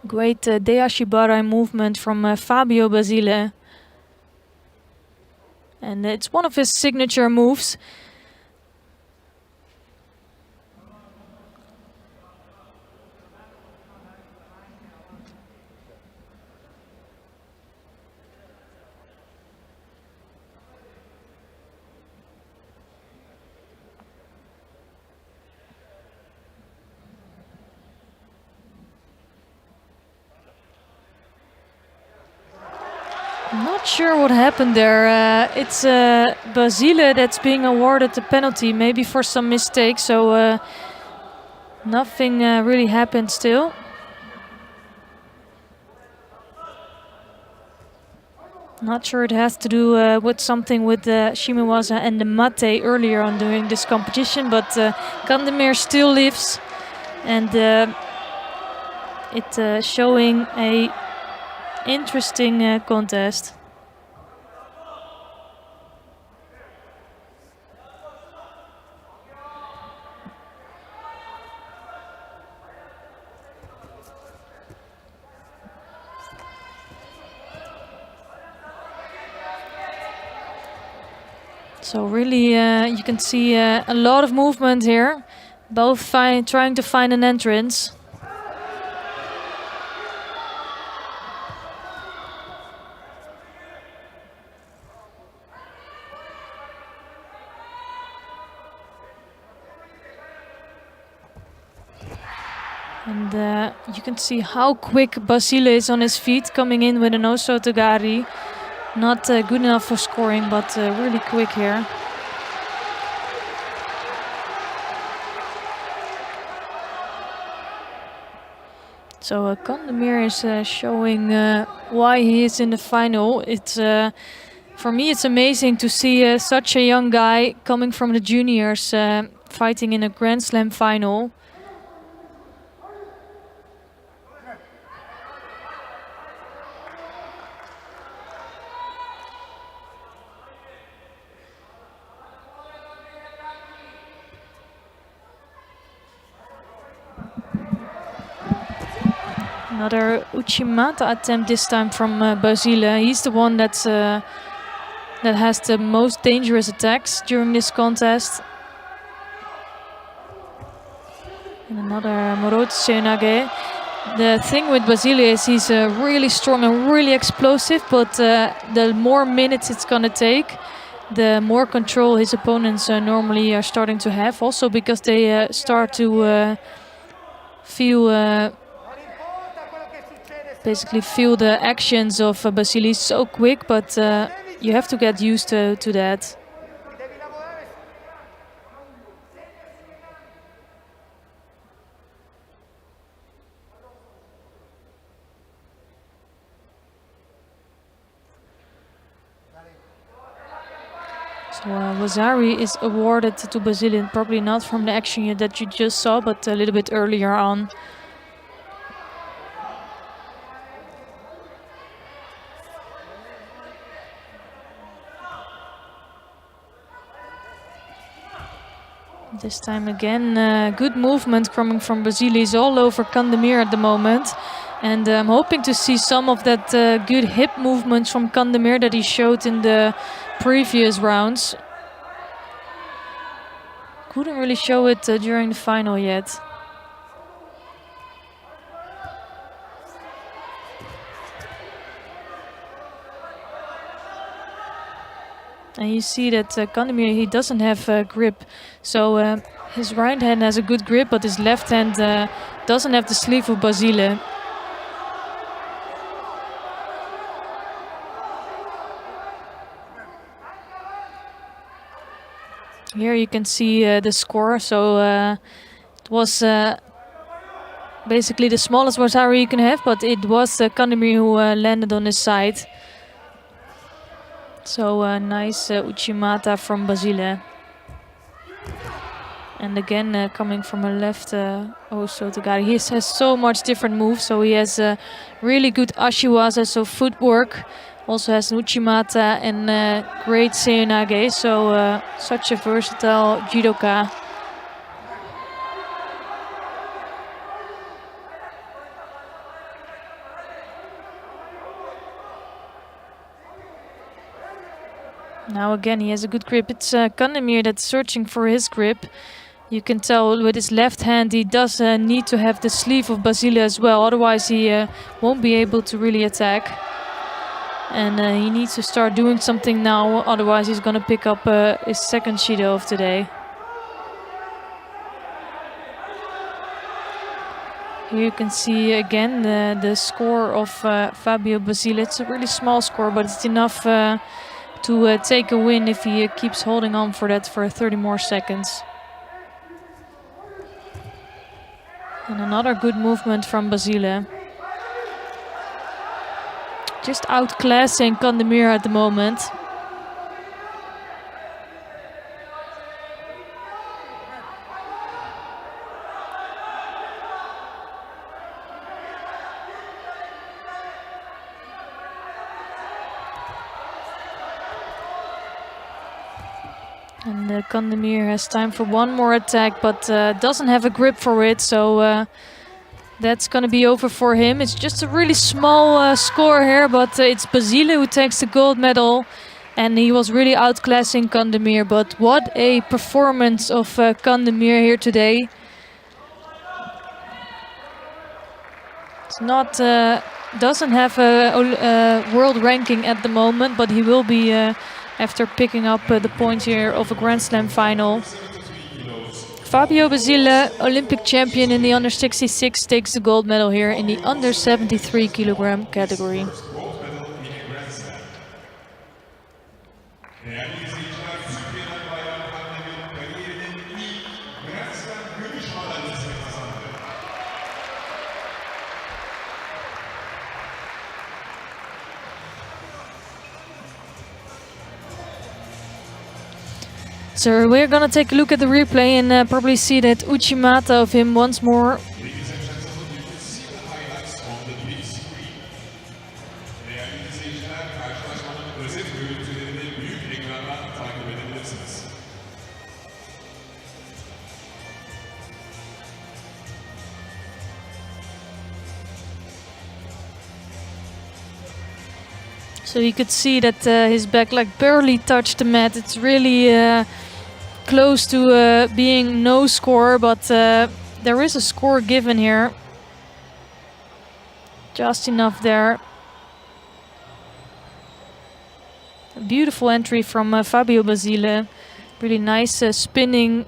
Great Deashibara movement from Fabio Basile. And it's one of his signature moves. I'm not sure what happened there. It's Basile that's being awarded the penalty, maybe for some mistake. So nothing really happened still. Not sure it has to do with something with Shimiwaza and the mate earlier on during this competition, but Kandemir still lives, and it's showing a interesting contest. So really you can see a lot of movement here, both trying to find an entrance. And you can see how quick Basile is on his feet, coming in with an Osotogari. Not good enough for scoring, but really quick here. So Kandemir is showing why he is in the final. It's for me, it's amazing to see such a young guy coming from the juniors fighting in a Grand Slam final. Another Uchimata attempt this time from Basile. He's the one that has the most dangerous attacks during this contest. And another Morote Seonage. The thing with Basile is he's really strong and really explosive, but the more minutes it's gonna take, the more control his opponents normally are starting to have. Also because they start to feel basically feel the actions of Basile so quick, but you have to get used to that. So Wazari is awarded to Basile, probably not from the action that you just saw, but a little bit earlier on. This time again, good movement coming from Basile. He's all over Kandemir at the moment. And I'm hoping to see some of that good hip movements from Kandemir that he showed in the previous rounds. Couldn't really show it during the final yet. And you see that Kandemir, he doesn't have grip. So his right hand has a good grip, but his left hand doesn't have the sleeve of Basile. Here you can see the score. So it was basically the smallest Wazari you can have, but it was Kandemir who landed on his side. So nice Uchimata from Basile. And again coming from a left Osotogari. He has so much different moves. So he has really good Ashiwaza, so footwork. Also has an Uchimata and great Seonage. So such a versatile judoka. Now again he has a good grip. It's Kandemir that's searching for his grip. You can tell with his left hand he does need to have the sleeve of Basile as well, otherwise he won't be able to really attack. And he needs to start doing something now, otherwise he's gonna pick up his second Judo of today. Here you can see again the score of Fabio Basile. It's a really small score, but it's enough to take a win if he keeps holding on for that for 30 more seconds. And another good movement from Basile. Just outclassing Kandemir at the moment. And Kandemir has time for one more attack, but doesn't have a grip for it, so that's gonna be over for him. It's just a really small score here, but it's Basile who takes the gold medal, and he was really outclassing Kandemir. But what a performance of Kandemir here today. It's not doesn't have a world ranking at the moment, but he will be after picking up the points here of a Grand Slam final. Fabio Basile, Olympic champion in the under 66, takes the gold medal here in the under 73 kilogram category. So we're gonna take a look at the replay and probably see that Uchimata of him once more. Ladies and gentlemen, you can see the highlights on the big screen. Değerli izleyiciler, karşılaşmanın özet görüntülerini büyük ekrandan takip edebilirsiniz. So you could see that his back like barely touched the mat. It's really close to being no score, but there is a score given here. Just enough there. A beautiful entry from Fabio Basile. Really nice spinning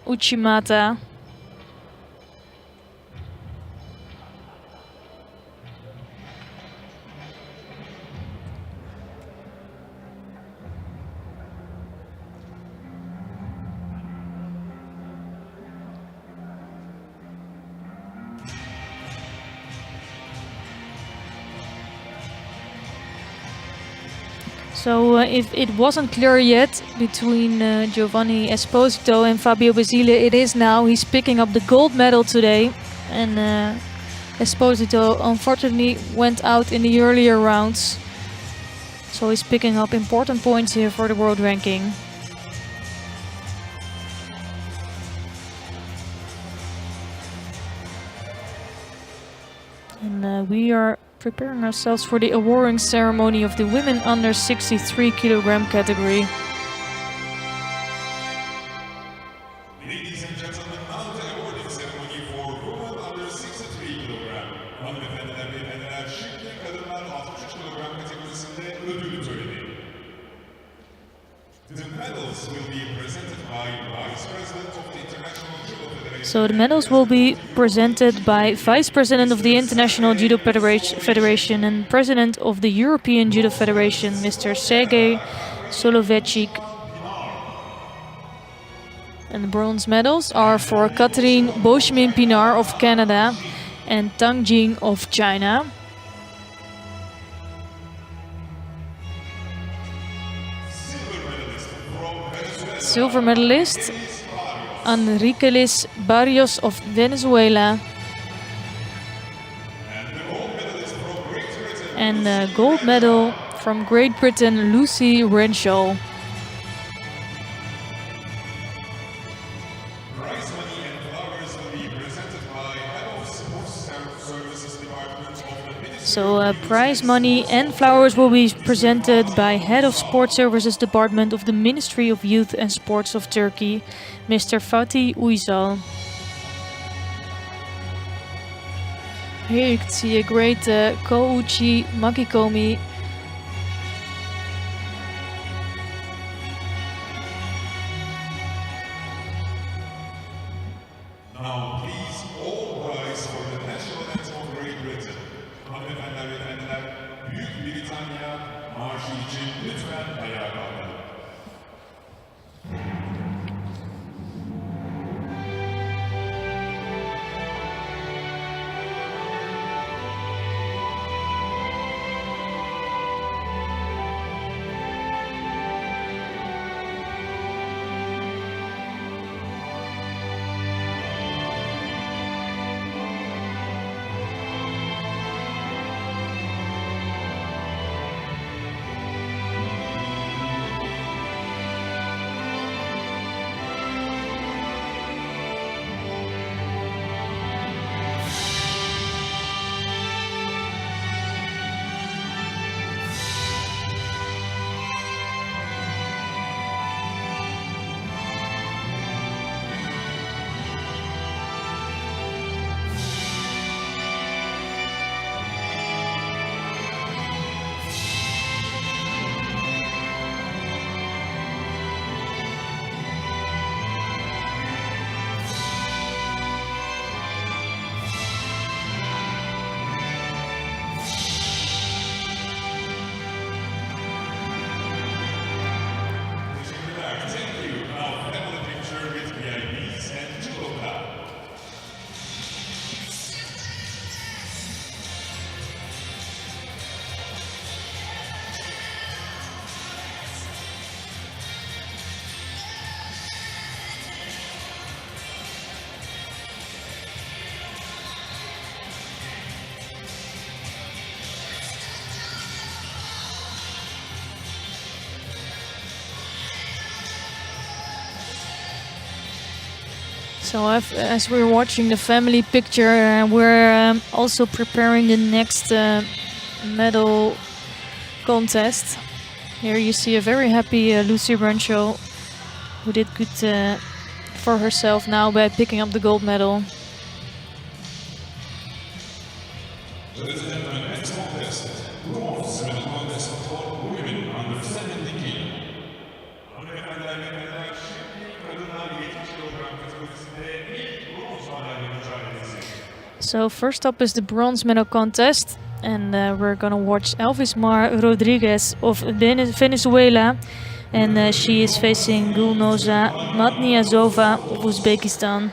Uchimata. So if it wasn't clear yet between Giovanni Esposito and Fabio Basile, it is now. He's picking up the gold medal today. And Esposito unfortunately went out in the earlier rounds. So he's picking up important points here for the world ranking. And we are preparing ourselves for the awarding ceremony of the women under 63 kilogram category. Ladies and gentlemen, now the awarding ceremony for women under 63 kilogram. Hanımefendiler, beyefendiler, şimdi kadınlar 63 kilogram kategorisinde ödül töreni. The medals will be presented by Vice President of the International Judo Federation. So the medals will be presented by Vice President of the International Judo Federation and President of the European Judo Federation, Mr. Sergej Solovechik. And the bronze medals are for Catherine Beauchemin Pinar of Canada and Tang Jing of China. Silver medalist Enriquelis Barrios of Venezuela. And a gold medal from Great Britain, Lucy Renshaw. Prize money and flowers will be presented by Head of Sports Services Department of the Ministry. So prize money and flowers will be presented by Head of Sports Services Department of the Ministry of Youth and Sports of Turkey, Mr. Fatih Uysal. Here you can see a great Kouchi Makikomi. Now please all rise for the national anthem of Great Britain. Hanımefendiler ve efendiler, Büyük Britanya marşı için lütfen ayağa kalkın. So as we're watching the family picture, we're also preparing the next medal contest. Here you see a very happy Lucy Brancho, who did good for herself now by picking up the gold medal. Ladies and gentlemen, next contest, bronze medal contest for women under 70 kg. Hanımefendiler ve beyler, şimdi kadınlar 70 kilogram kategorisinde ilk bronz madalya mücadelesi. So first up is the bronze medal contest, and we're gonna watch Elvismar Rodriguez of Venezuela, and she is facing Gulnoza Matniazova of Uzbekistan.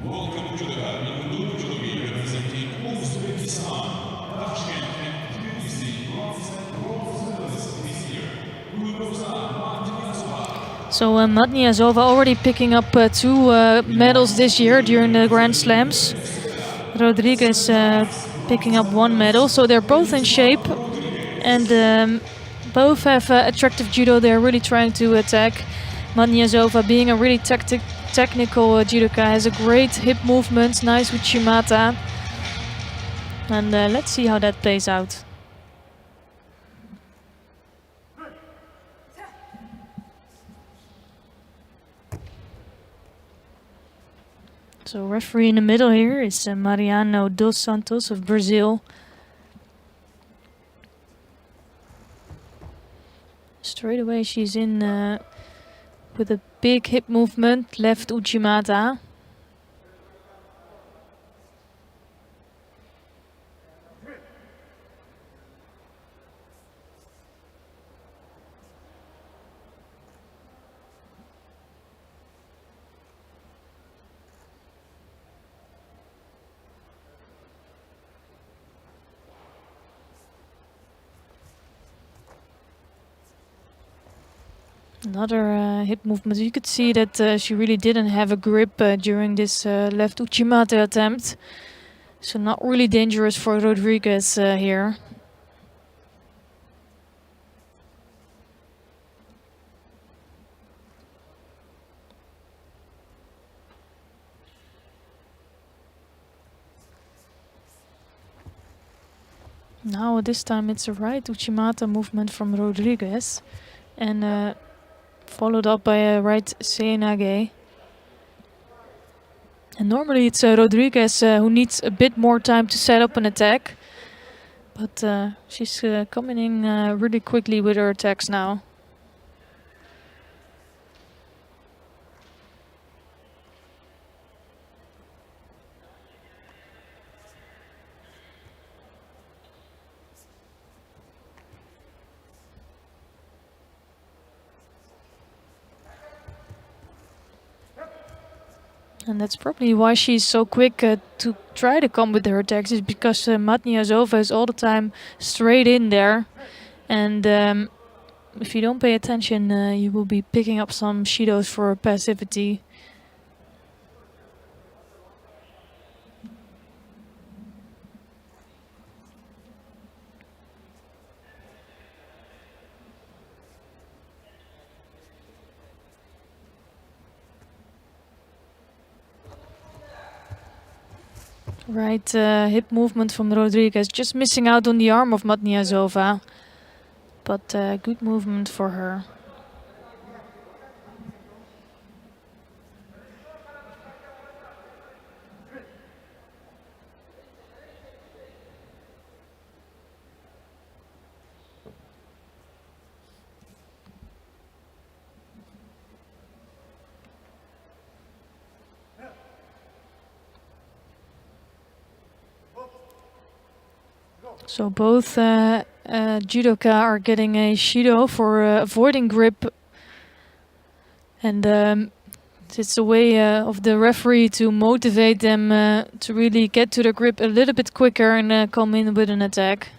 Welcome to the Judo representing Uzbekistan. Tashkent and Tbilisi, bronze medalist this year. Gulnoza Matniazova. So Matniazova already picking up 2 medals this year during the Grand Slams. Rodriguez picking up 1 medal, so they're both in shape, and both have attractive judo. They're really trying to attack. Matniazova, being a really technical judoka, has a great hip movement, nice with shimata, and let's see how that plays out. So referee in the middle here is Mariano dos Santos of Brazil. Straight away she's in with a big hip movement, left uchimata. Another hip movement. You could see that she really didn't have a grip during this left uchimata attempt. So not really dangerous for Rodriguez here. Now this time it's a right uchimata movement from Rodriguez, and followed up by a right seinage. And normally it's Rodriguez who needs a bit more time to set up an attack, but she's coming in really quickly with her attacks now. And that's probably why she's so quick to try to come with her attacks, is because Matniazova is all the time straight in there. And if you don't pay attention, you will be picking up some shidos for passivity. Right hip movement from Rodriguez, just missing out on the arm of Matniazova, but good movement for her. So both judoka are getting a shido for avoiding grip, and it's a way of the referee to motivate them to really get to the grip a little bit quicker and come in with an attack.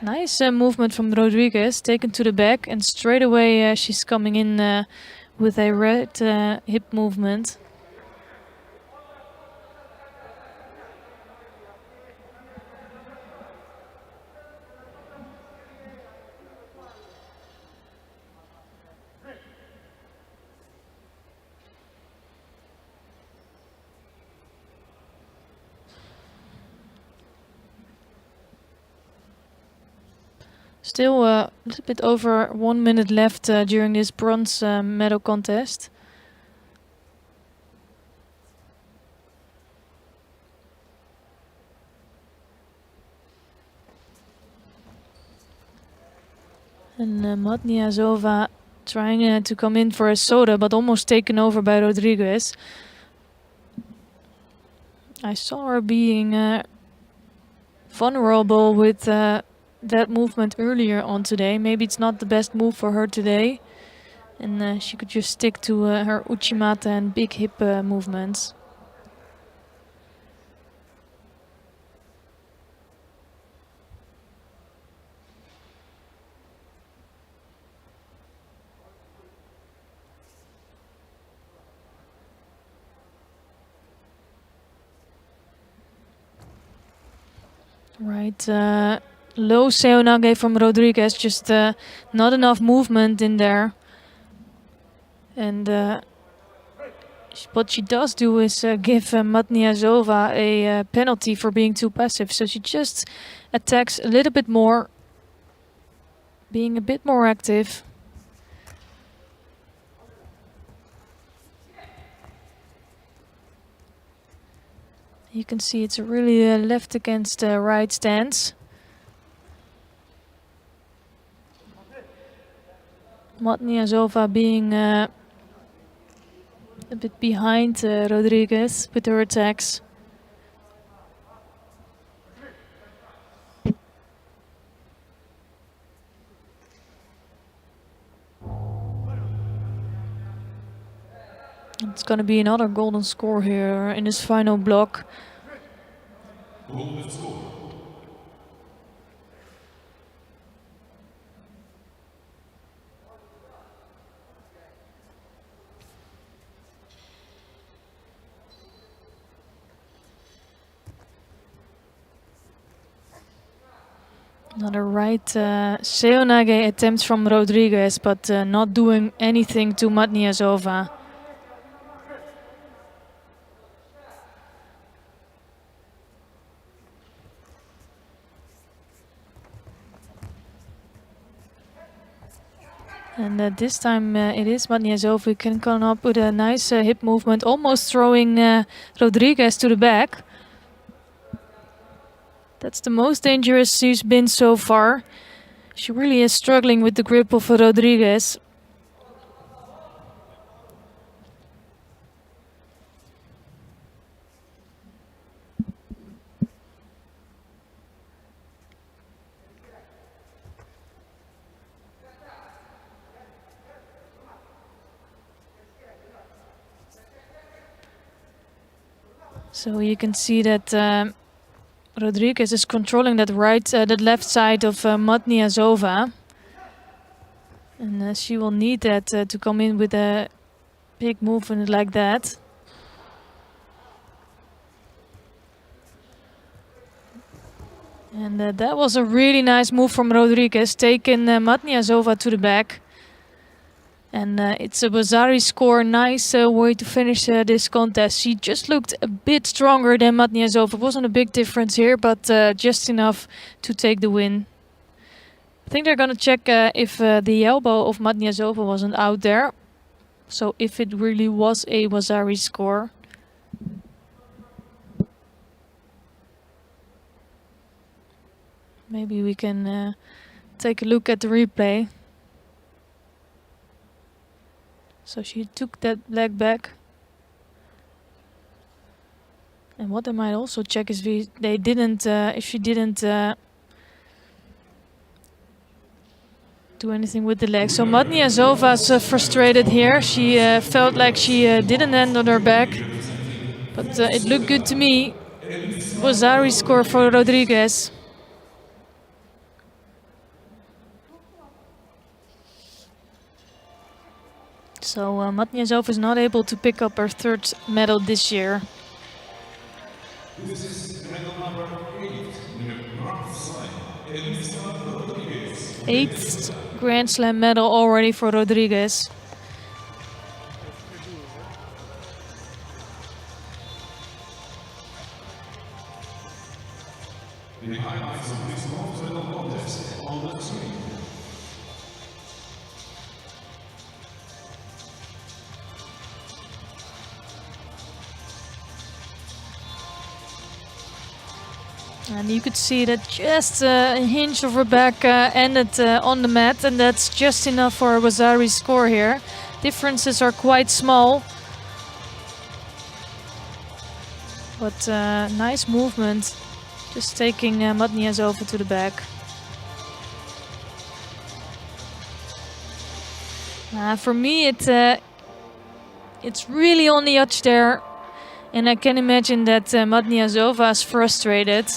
Nice movement from Rodriguez, taken to the back, and straight away she's coming in with a right hip movement. Still a little bit over 1 minute left during this bronze medal contest. And Matniazova trying to come in for a soda, but almost taken over by Rodriguez. I saw her being vulnerable with that movement earlier on today. Maybe it's not the best move for her today. And she could just stick to her uchimata and big hip movements. Right, low seonage from Rodriguez, just not enough movement in there. And what she does do is give Matniazova a penalty for being too passive. So she just attacks a little bit more, being a bit more active. You can see it's a really left against right stance. Matniazova being a bit behind Rodriguez with her attacks. It's going to be another golden score here in this final block. Golden score. Another right seonage attempt from Rodriguez, but not doing anything to Matniazova. And this time it is Matniazova who can come up with a nice hip movement, almost throwing Rodriguez to the back. That's the most dangerous she's been so far. She really is struggling with the grip of Rodriguez. So you can see that Rodriguez is controlling that that left side of Matniazova. And she will need that to come in with a big movement like that. And that was a really nice move from Rodriguez, taking Matniazova to the back. And it's a Bazari score, nice way to finish this contest. She just looked a bit stronger than Matniazova. It wasn't a big difference here, but just enough to take the win. I think they're gonna check if the elbow of Matniazova wasn't out there. So if it really was a Bazari score. Maybe we can take a look at the replay. So she took that leg back. And what they might also check is if she didn't do anything with the leg. So Matniazova's frustrated here. She felt like she didn't end on her back. But it looked good to me. Bazari score for Rodriguez. So Matniazova is not able to pick up her third medal this year. This is medal number 8 in the Grand Slam. Rodriguez. 8th Grand Slam medal already for Rodriguez. The highlights of this bronze medal contest on the screen. And you could see that just a hinge of her back ended on the mat, and that's just enough for Wazari's score here. Differences are quite small. But nice movement, just taking Matniasova to the back. For me, it's really on the edge there, and I can imagine that Matniasova is frustrated.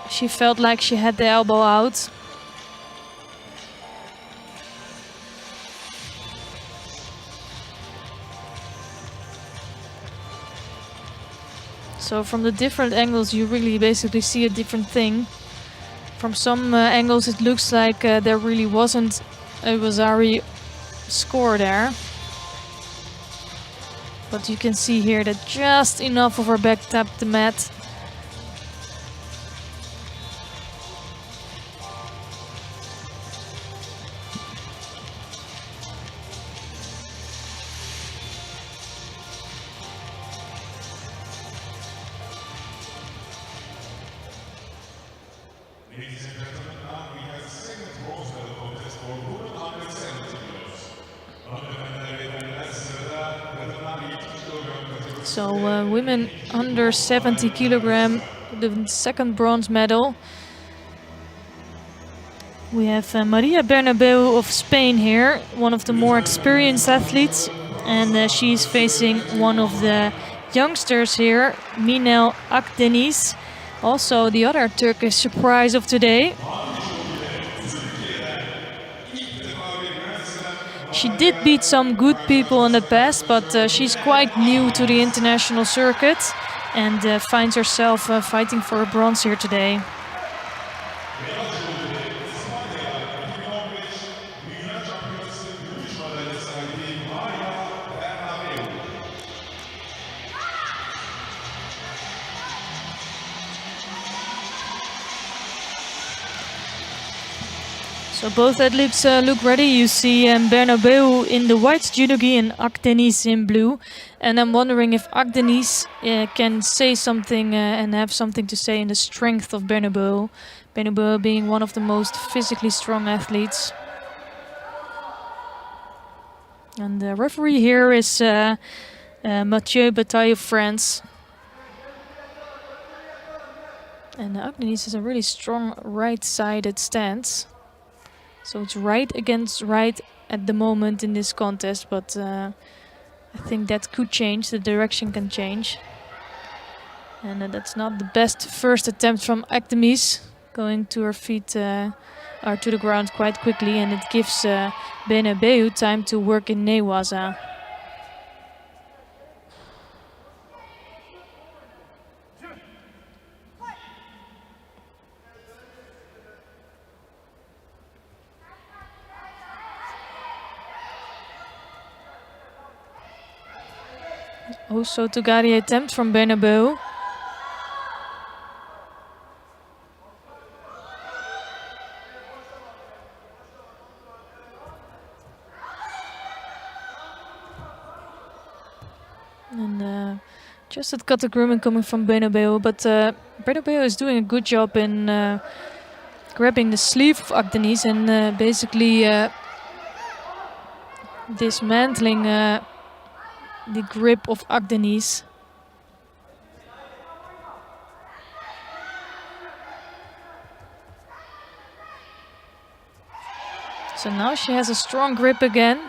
She felt like she had the elbow out. So from the different angles you really basically see a different thing. From some angles it looks like there really wasn't a Wazari score there. But you can see here that just enough of her back tapped the mat. Ladies and gentlemen, now we have the second bronze medal contest for women under 70 kilos. Hanımefendiler ve beyler, sırada kadınlar 70 kilogram kategorisinde So women under 70 kilogram, the second bronze medal. We have Maria Bernabeu of Spain here, one of the more experienced athletes, and she's facing one of the youngsters here, Minel Akdeniz, also the other Turkish surprise of today. She did beat some good people in the past, but she's quite new to the international circuit and finds herself fighting for a bronze here today. So both athletes look ready. You see Bernabeu in the white judogi and Akdeniz in blue. And I'm wondering if Akdeniz can say something and have something to say in the strength of Bernabeu. Bernabeu being one of the most physically strong athletes. And the referee here is Mathieu Bataille of France. And Akdeniz has a really strong right-sided stance. So it's right against right at the moment in this contest, but I think that could change, the direction can change. And that's not the best first attempt from Akdeniz, going to her feet or to the ground quite quickly, and it gives Bernabeu time to work in Newaza. Also Togari attempt from Bernabeu. And just at cut agreement coming from Bernabeu, but Bernabeu is doing a good job in grabbing the sleeve of Akdeniz and basically dismantling the grip of Akdeniz. So now she has a strong grip again.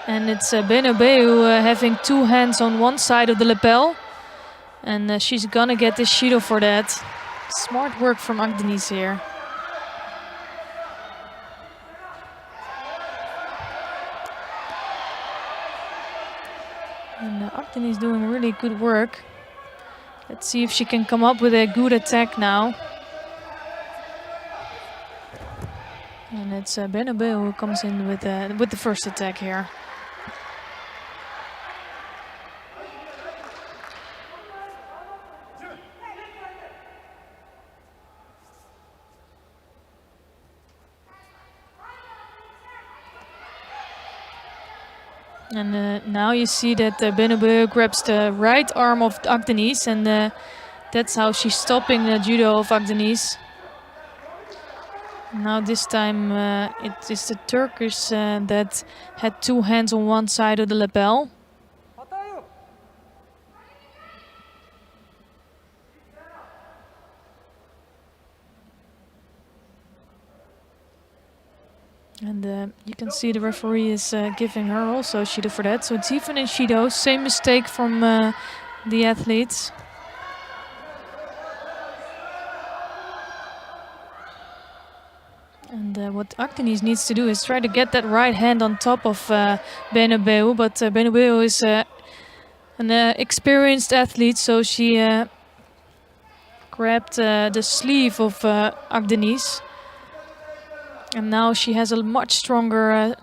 And it's Bernabeu having two hands on one side of the lapel. And she's gonna get the Shido for that. Smart work from Akdeniz here. And Akdeniz is doing really good work. Let's see if she can come up with a good attack now. And it's Bernabeu who comes in with the first attack here. And now you see that Benobeu grabs the right arm of Agdenis, and that's how she's stopping the judo of Agdenis. Now this time it is the Turkish that had two hands on one side of the lapel. And you can see the referee is giving her also Shido for that. So it's even in Shido, same mistake from the athletes. And what Agdenis needs to do is try to get that right hand on top of Benobeu, but Benobeu is an experienced athlete, so she grabbed the sleeve of Agdenis. And now she has a much stronger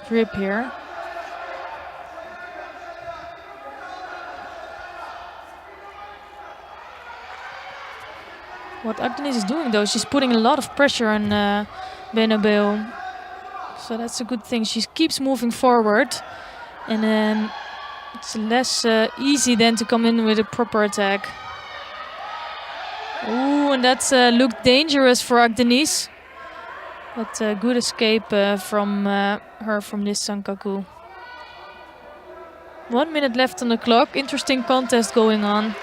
grip here. What Agdenis is doing though, she's putting a lot of pressure on Benobeu. So that's a good thing. She keeps moving forward. And it's less easy then to come in with a proper attack. Ooh, and that's looked dangerous for Agdenis. But good escape from her from this Sankaku. 1 minute left on the clock. Interesting contest going on.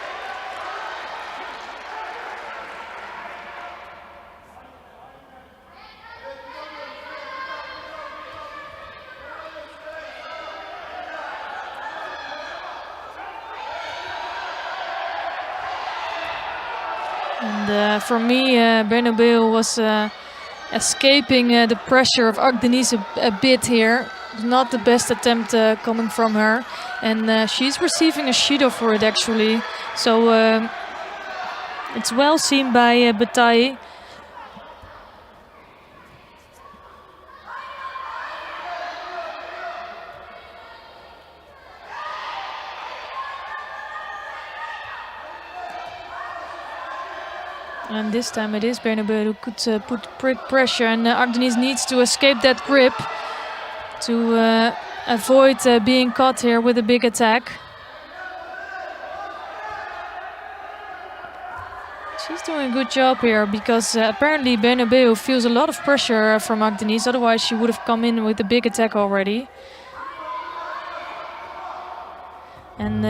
And for me, Benobeu was escaping the pressure of Agdenis a bit here. Not the best attempt coming from her. And she's receiving a Shido for it actually. So it's well seen by Bataille. And this time it is Benobeu who could put pressure, and Agdenis needs to escape that grip to avoid being caught here with a big attack. She's doing a good job here because apparently Benobeu feels a lot of pressure from Agdenis, otherwise she would have come in with a big attack already. And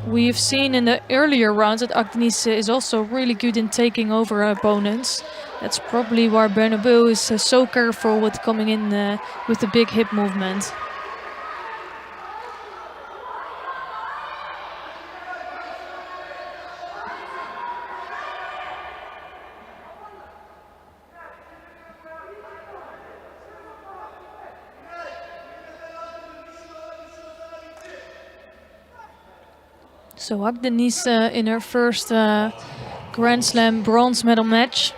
we've seen in the earlier rounds that Agdenis is also really good in taking over her opponents. That's probably why Benobeu is so careful with coming in with the big hip movement. So Agdenis in her first Grand Slam bronze medal match.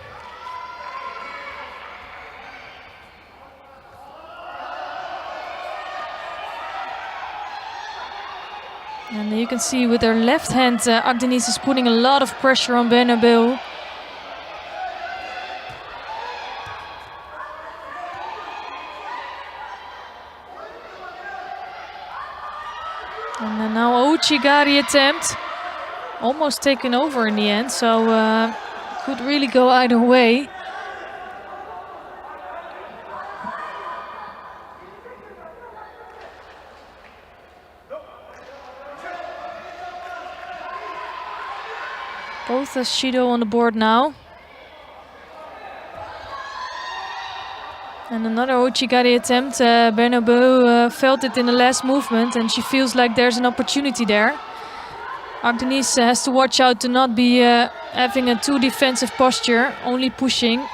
And you can see with her left hand, Agdenis is putting a lot of pressure on Benobeu. And then now Ouchigari attempt, almost taken over in the end, so could really go either way. Both has Shido on the board now. And another Ouchigari attempt. Benobeu felt it in the last movement and she feels like there's an opportunity there. Agdenis has to watch out to not be having a too defensive posture, only pushing.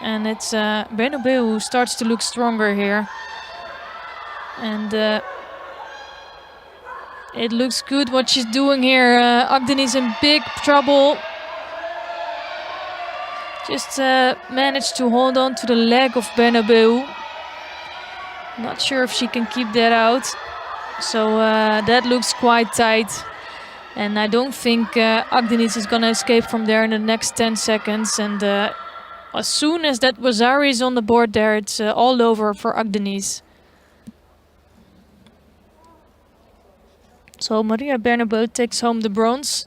And it's Benobeu who starts to look stronger here. And it looks good what she's doing here. Agdenis in big trouble. Just managed to hold on to the leg of Benobeu. Not sure if she can keep that out. So that looks quite tight. And I don't think Agdenis is going to escape from there in the next 10 seconds. And as soon as that Wasari is on the board there, it's all over for Agdenis. So Maria Bernabeu takes home the bronze.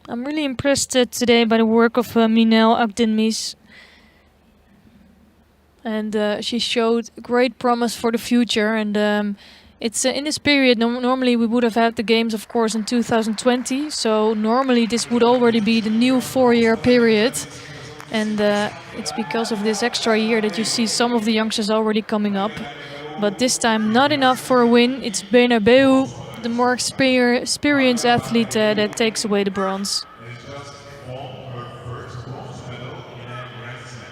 I'm really impressed today by the work of Minel Akdenmis. And she showed great promise for the future. And it's in this period, normally we would have had the games, of course, in 2020. So normally this would already be the new 4-year period. And it's because of this extra year that you see some of the youngsters already coming up. But this time not enough for a win. It's Bernabeu, the more experienced athlete, that takes away the bronze. And just won her first bronze medal in a Grand Slam.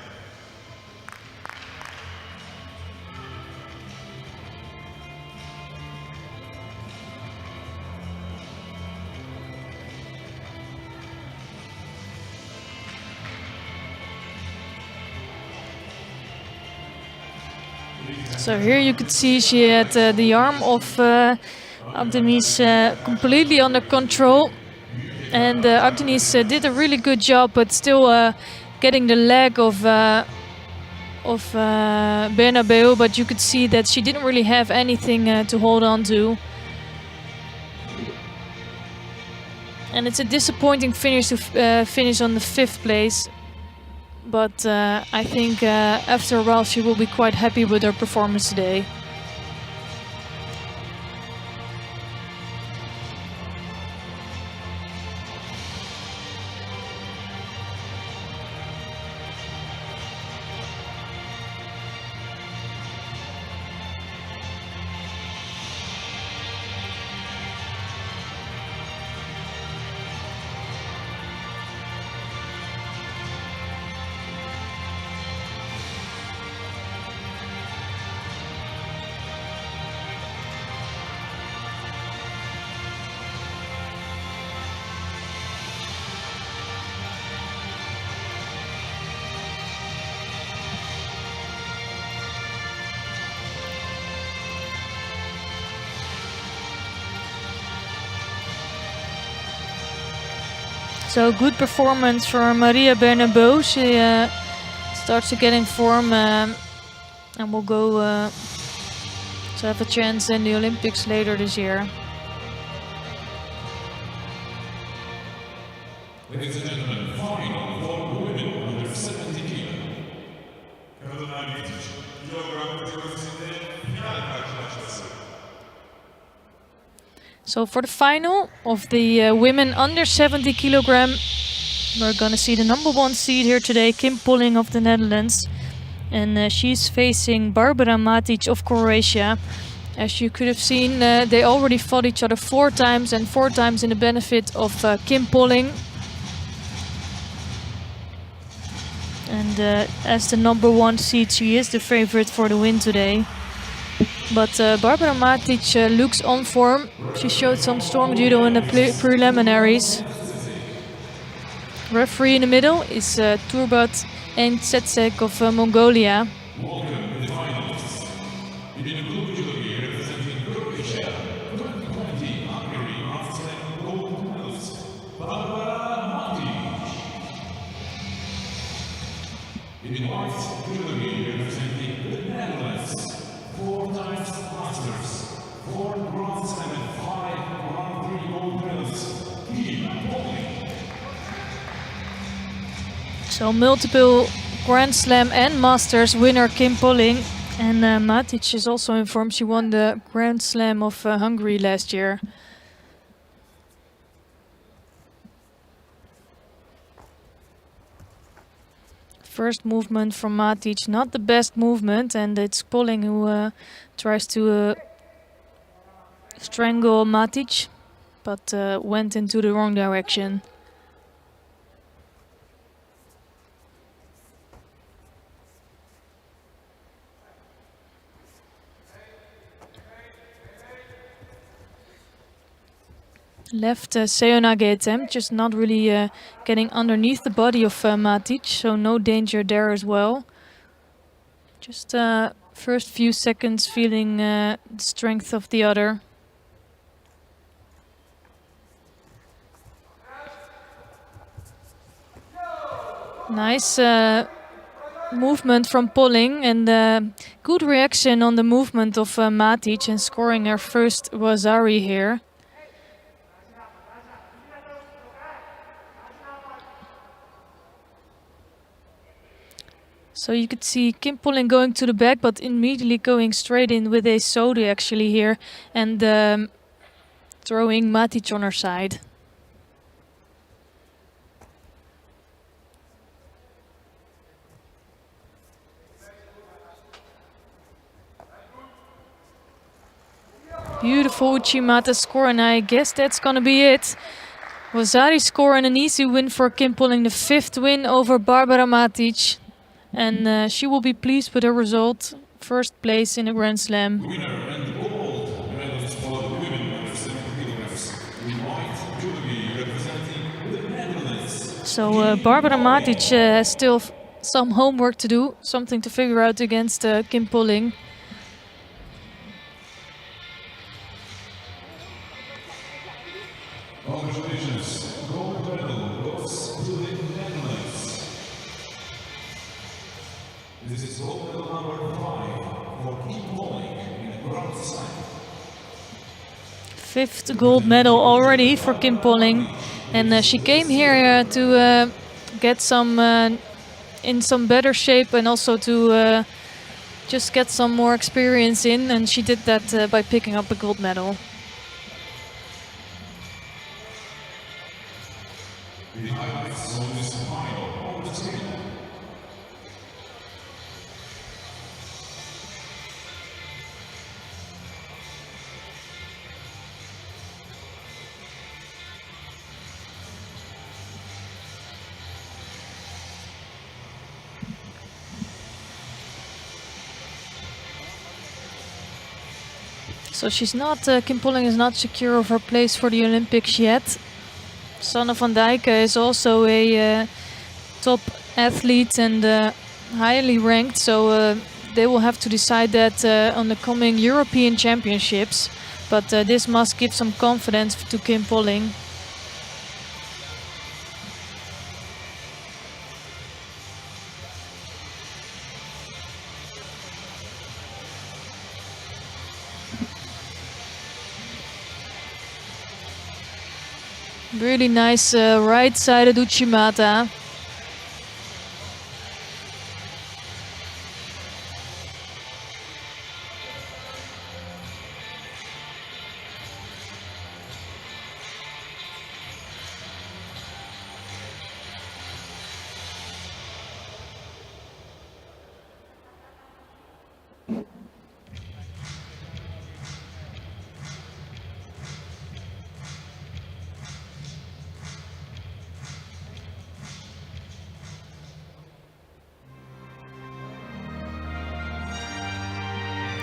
So here you could see she had the arm of Agdenis completely under control. And Agdenis did a really good job, but still getting the leg of Bernabeu. But you could see that she didn't really have anything to hold on to. And it's a disappointing finish to finish on the 5th place. But I think after a while she will be quite happy with her performance today. So good performance for Maria Bernabeu. She starts to get in form and will go to have a chance in the Olympics later this year. Ladies and gentlemen, final for women under 70 kilo. Kadınlar 70 kilogram kategorisinde final karşılaşması. So for the final of the women under 70 kilogram, we're gonna see the #1 seed here today, Kim Polling of the Netherlands. And she's facing Barbara Matic of Croatia. As you could have seen, they already fought each other 4 times, and 4 times in the benefit of Kim Polling. And as the #1 seed, she is the favorite for the win today. But Barbara Matic looks on form. She showed some strong judo in the preliminaries. Referee in the middle is Turbat Tsetsek of Mongolia. Welcome to the finalists. In the blue judo representing Croatia, 2020 Hungary Grand gold medalist, Barbara Matic. In the white judo representing the Netherlands, 4 times masters, 4 Grand Slam and 5 Grand Prix gold medals, Kim Polling. So multiple Grand Slam and Masters winner Kim Polling. And Matic is also informed she won the Grand Slam of Hungary last year. First movement from Matic, not the best movement, and it's Polling who tries to strangle Matic, but went into the wrong direction. Left Seonage attempt, just not really getting underneath the body of Matic, so no danger there as well. Just first few seconds feeling the strength of the other. Nice movement from Polling and good reaction on the movement of Matic and scoring her first Wazari here. So you could see Kim Polling going to the back, but immediately going straight in with a Sodi actually here and throwing Matic on her side. Beautiful Uchimata score, and I guess that's gonna be it. Wazari score and an easy win for Kim Polling, the 5th win over Barbara Matic. And she will be pleased with her result. First place in a Grand Slam. Winner and gold medals for the women under 70 kilograms. In white, Judo representing the Netherlands. So Barbara Matic has still some homework to do, something to figure out against Kim Polling. Congratulations, gold medal goes to the Netherlands. This is gold medal number 5 for Kim Polling in the Grand Slam. 5th gold medal already for Kim Polling. And she came here to get some in some better shape and also to just get some more experience in. And she did that by picking up a gold medal. The highlights of this final on the screen. So she's not, Kim Polling is not secure of her place for the Olympics yet. Sanne van Dijk is also a top athlete and highly ranked, so they will have to decide that on the coming European Championships. But this must give some confidence to Kim Polling. Really nice right-sided Uchimata.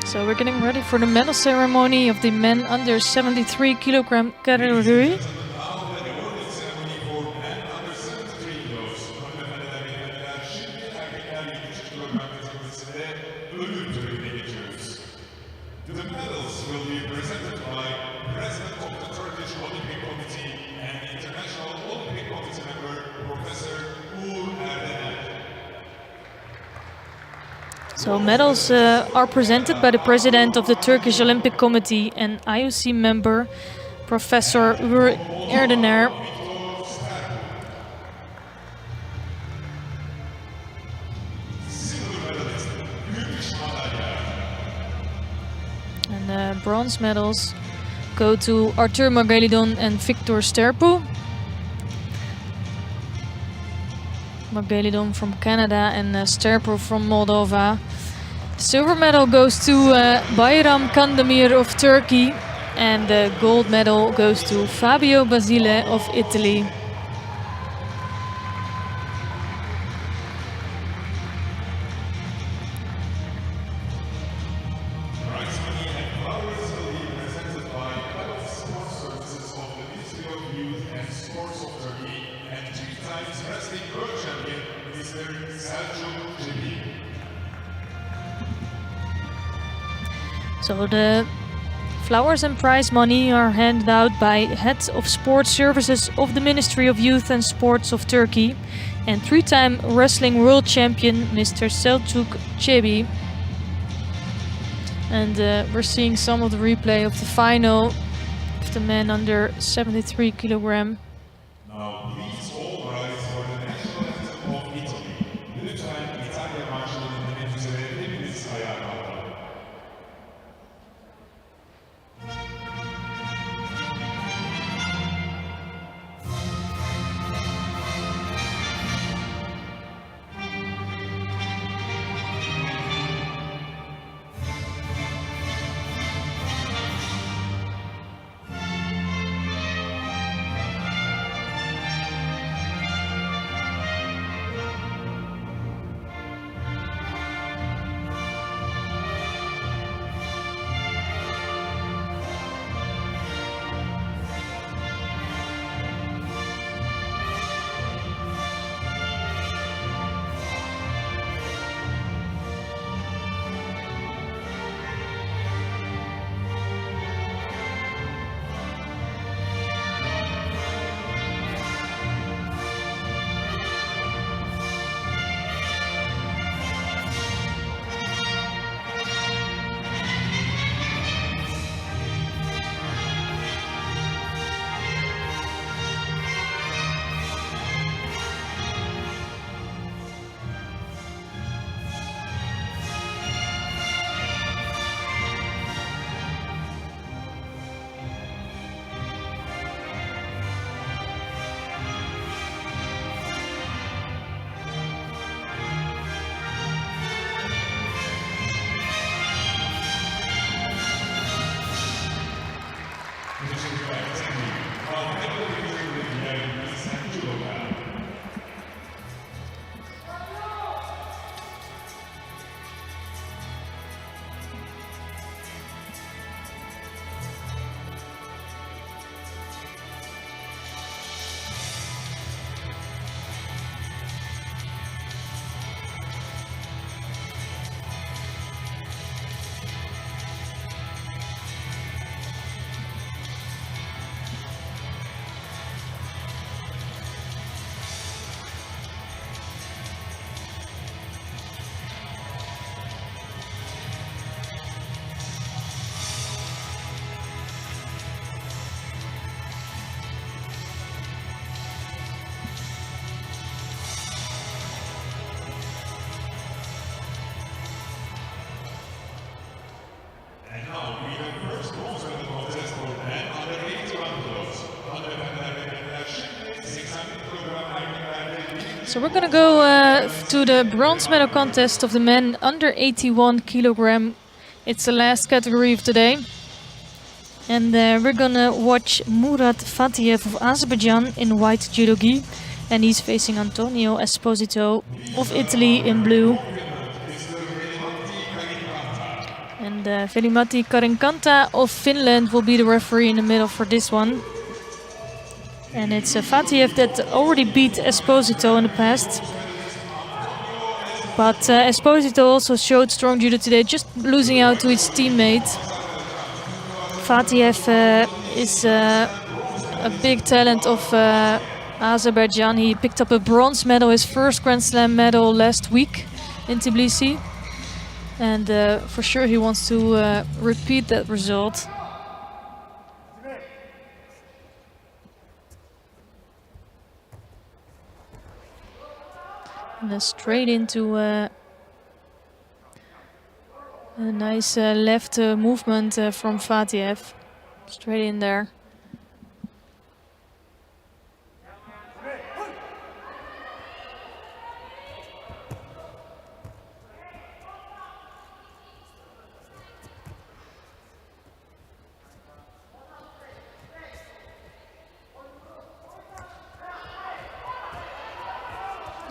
So we're getting ready for the medal ceremony of the men under 73 kilogram category. The medals will be presented by President of the Turkish Olympic Committee and International Olympic Committee member, Professor Uğur Erdener. So medals are presented by the president of the Turkish Olympic Committee and IOC member, Professor Uğur Erdener. And bronze medals go to Arthur Margelidon and Victor Sterpu. Margelidon from Canada and Sterpu from Moldova. Silver medal goes to Bayram Kandemir of Turkey, and the gold medal goes to Fabio Basile of Italy. Prize money and flowers will be presented by Health Sports Services of the Ministry So the flowers and prize money are handed out by Head of Sports Services of the Ministry of Youth and Sports of Turkey and 3-time wrestling world champion Mr. Selçuk Çebi. And we're seeing some of the replay of the final of the men under 73 kilogram. Now please all rise for the national anthem of Italy. Lütfen İtalya marşını dinlemek üzere hepiniz ayağa kalkın. So we're gonna go to the bronze medal contest of the men under 81 kilogram. It's the last category of today. And we're gonna watch Murat Fatiev of Azerbaijan in white judo gi. And he's facing Antonio Esposito of Italy in blue. And Veli-Matti Karinkanta of Finland will be the referee in the middle for this one. And it's Fatiev that already beat Esposito in the past. But Esposito also showed strong judo today, just losing out to his teammate. Fatiev is a big talent of Azerbaijan. He picked up a bronze medal, his first Grand Slam medal last week in Tbilisi. And for sure he wants to repeat that result. And then straight into a nice left movement from Fatiev. Straight in there.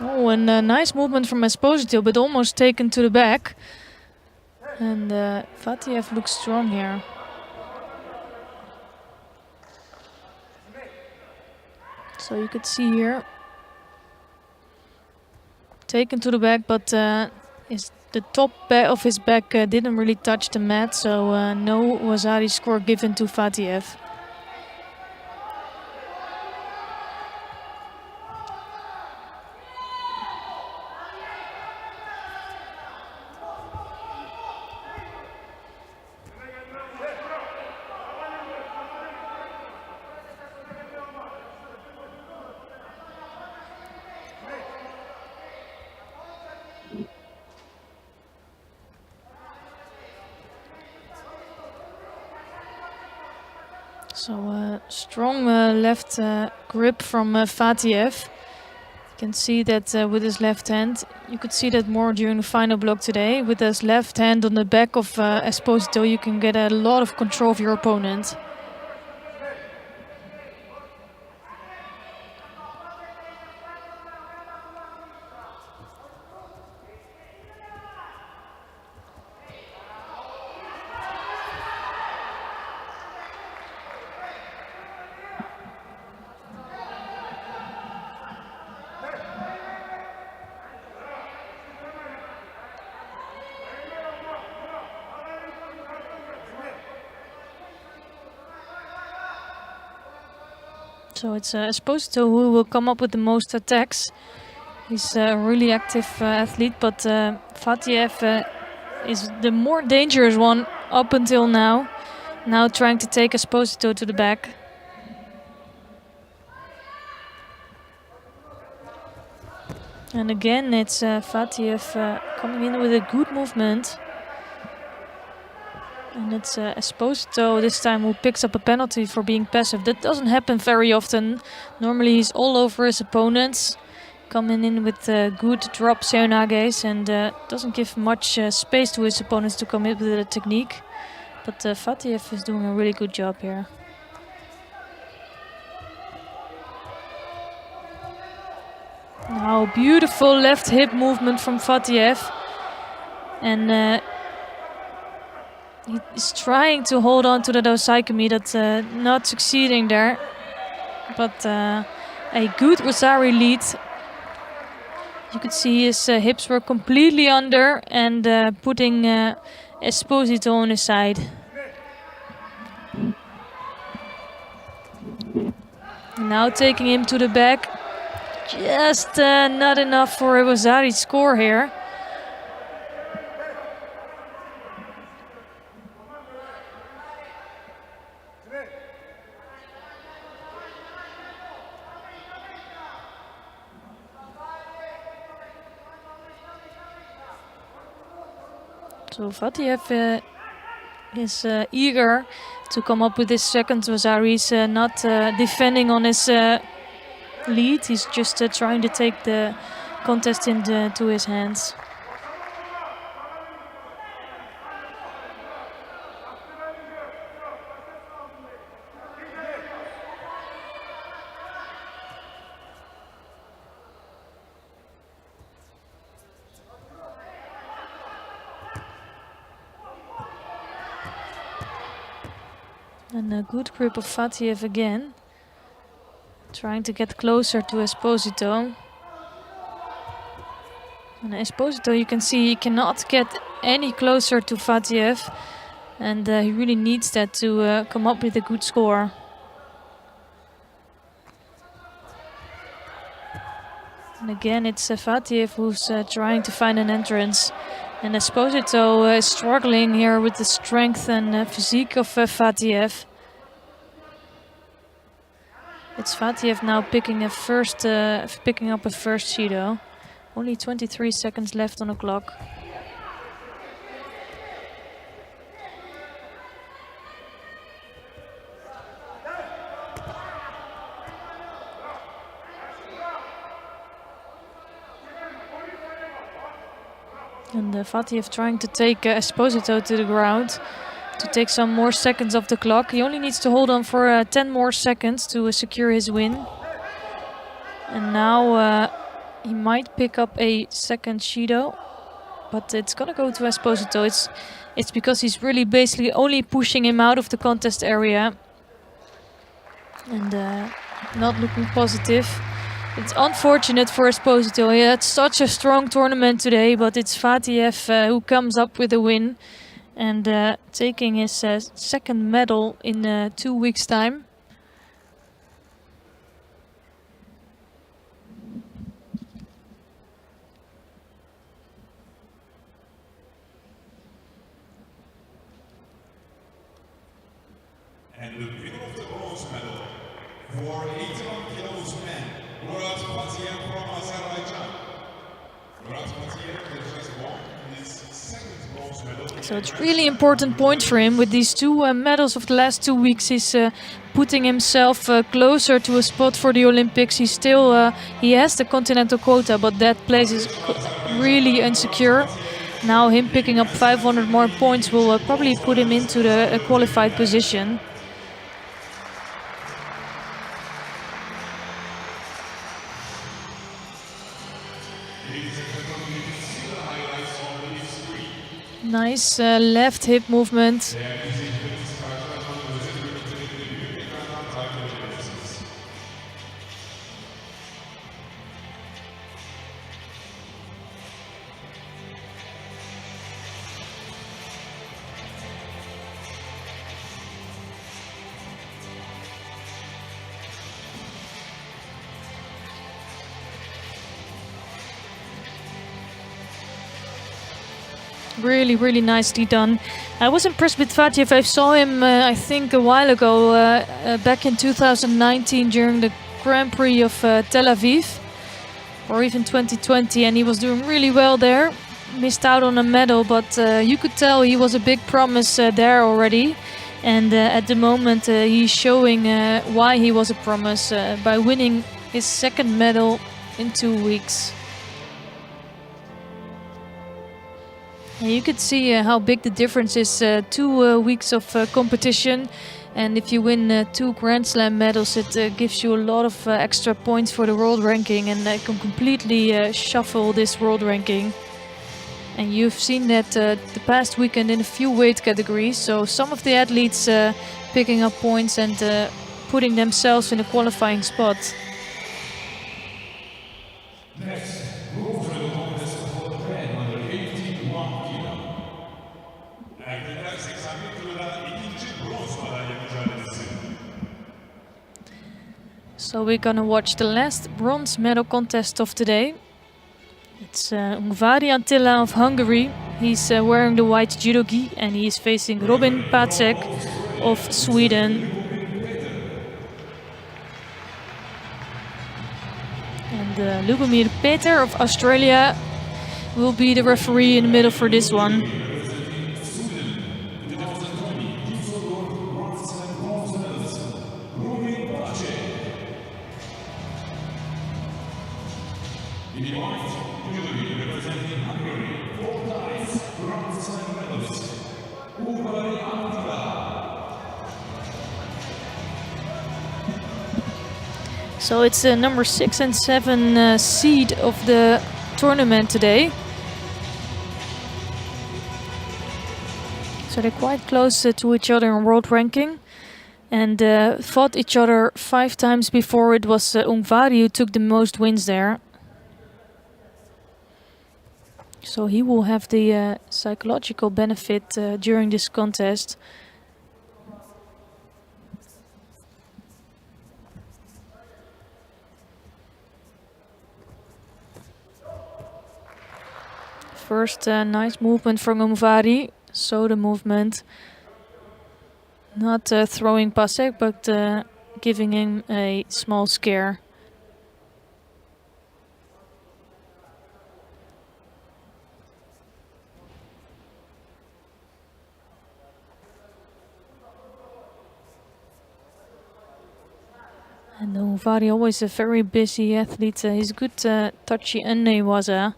Oh, and a nice movement from Esposito, but almost taken to the back. And Fatiev looks strong here. So you could see here, taken to the back, but is the top of his back didn't really touch the mat, so no Wasari score given to Fatiev. So strong left grip from Fatiev. You can see that with his left hand. You could see that more during the final block today. With his left hand on the back of Esposito, you can get a lot of control of your opponent. So it's Esposito who will come up with the most attacks. He's a really active athlete, but Fatiev is the more dangerous one up until now. Now trying to take Esposito to the back. And again, it's Fatiev coming in with a good movement. And it's Esposito this time who picks up a penalty for being passive. That doesn't happen very often. Normally he's all over his opponents, coming in with good drop seonages, and doesn't give much space to his opponents to come in with the technique. But Fatiev is doing a really good job here. Now beautiful left hip movement from Fatiev. And he's trying to hold on to the Dosaikami, that's not succeeding there. But a good Wasari lead. You could see his hips were completely under and putting Esposito on his side. Now taking him to the back. Just not enough for a Wasari score here. So Fatiev is eager to come up with his second Wasari. He's not defending on his lead. He's just trying to take the contest into his hands. And a good grip of Fatiev again. Trying to get closer to Esposito. And Esposito, you can see he cannot get any closer to Fatiev. And he really needs that to come up with a good score. And again, it's Fatiev who's trying to find an entrance. And Esposito is struggling here with the strength and physique of Fatiev. It's Fatiev now picking up a first Judo. Only 23 seconds left on the clock. And Fatiev trying to take Esposito to the ground to take some more seconds off the clock. He only needs to hold on for 10 more seconds to secure his win. And now he might pick up a second Judo, but it's gonna go to Esposito. It's because he's really basically only pushing him out of the contest area and not looking positive. It's unfortunate for Esposito. He had such a strong tournament today, but it's Fatiev who comes up with a win and taking his second medal in 2 weeks' time. And the winner of the bronze medal for 81 kilos men, Murat Fatiev from Azerbaijan. Murat Fatiev has just won his second bronze medal. So it's really important point for him with these two medals of the last 2 weeks. He's putting himself closer to a spot for the Olympics. He's still he has the continental quota, but that place is really insecure. Now him picking up 500 more points will probably put him into the qualified position. Nice left hip movement. Really, really nicely done. I was impressed with Fatiev. I saw him, I think, a while ago, back in 2019 during the Grand Prix of Tel Aviv, or even 2020, and he was doing really well there. Missed out on a medal, but you could tell he was a big promise there already. And at the moment, he's showing why he was a promise by winning his second medal in 2 weeks. And you could see how big the difference is. 2 weeks of competition, and if you win 2 Grand Slam medals, it gives you a lot of extra points for the world ranking, and it can completely shuffle this world ranking. And you've seen that the past weekend in a few weight categories. So some of the athletes picking up points and putting themselves in a qualifying spot. Next, gold medal contest for the men under 81 kilo. Erkekler 81 kiloda ikinci bronz madalya mücadelesi. So we're gonna watch the last bronze medal contest of today. It's Ungvari Antalya of Hungary. He's wearing the white judo gi, and he is facing Robin Pacek of Sweden. And Lubomir Peter of Australia will be the referee in the middle for this one. Representing Hungary, 4 times Grand Slam medalist, Ungvari Antalya. So it's number 6 and 7 seed of the tournament today. So they're quite close to each other in world ranking, and fought each other 5 times before. It was Ungvari who took the most wins there. So he will have the psychological benefit during this contest. First nice movement from Ungvari. So the movement. Not throwing Pacek, but giving him a small scare. And Ungvari always a very busy athlete. He's good touchy and Newaza.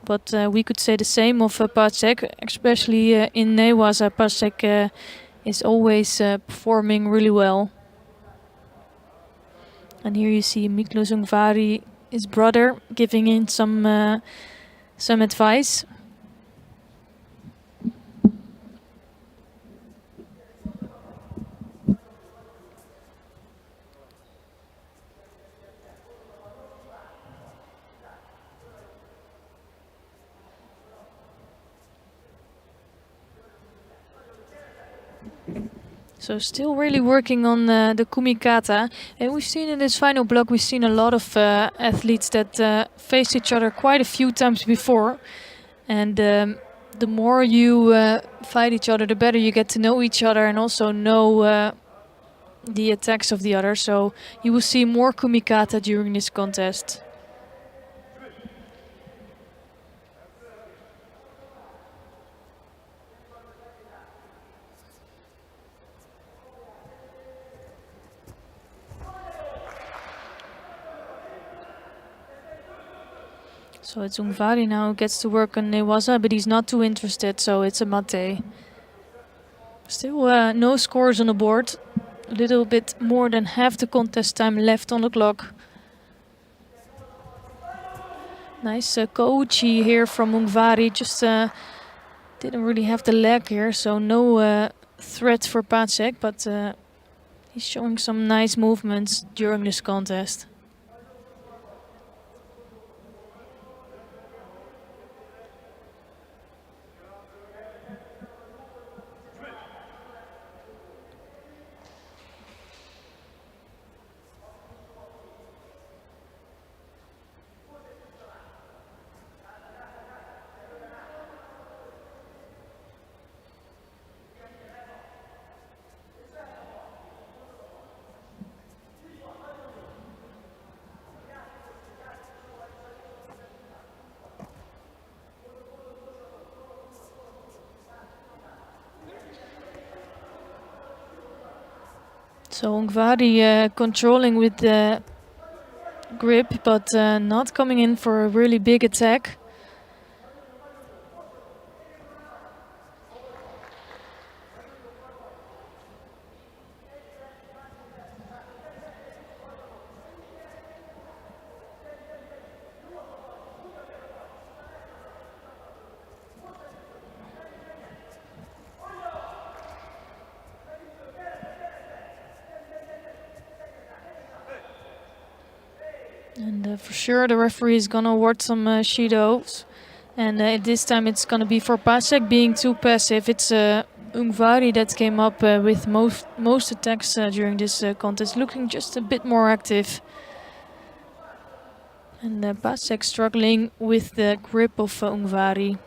But we could say the same of Pacek, especially in Newaza. Pacek is always performing really well. And here you see Miklos Ungvari, his brother, giving in some advice. So still really working on the kumikata. And we've seen in this final block, we've seen a lot of athletes that faced each other quite a few times before. And the more you fight each other, the better you get to know each other and also know the attacks of the other. So you will see more kumikata during this contest. So it's Ungvari now who gets to work on Newaza, but he's not too interested, so it's a mate. Still no scores on the board. A little bit more than half the contest time left on the clock. Nice Kouchi here from Ungvari. Just didn't really have the leg here, so no threat for Pacek, but he's showing some nice movements during this contest. So Ungvari controlling with the grip, but not coming in for a really big attack. And for sure the referee is gonna award some Judos. And this time it's gonna be for Pacek being too passive. It's Ungvari that came up with most attacks during this contest, looking just a bit more active. And Pacek struggling with the grip of Ungvari.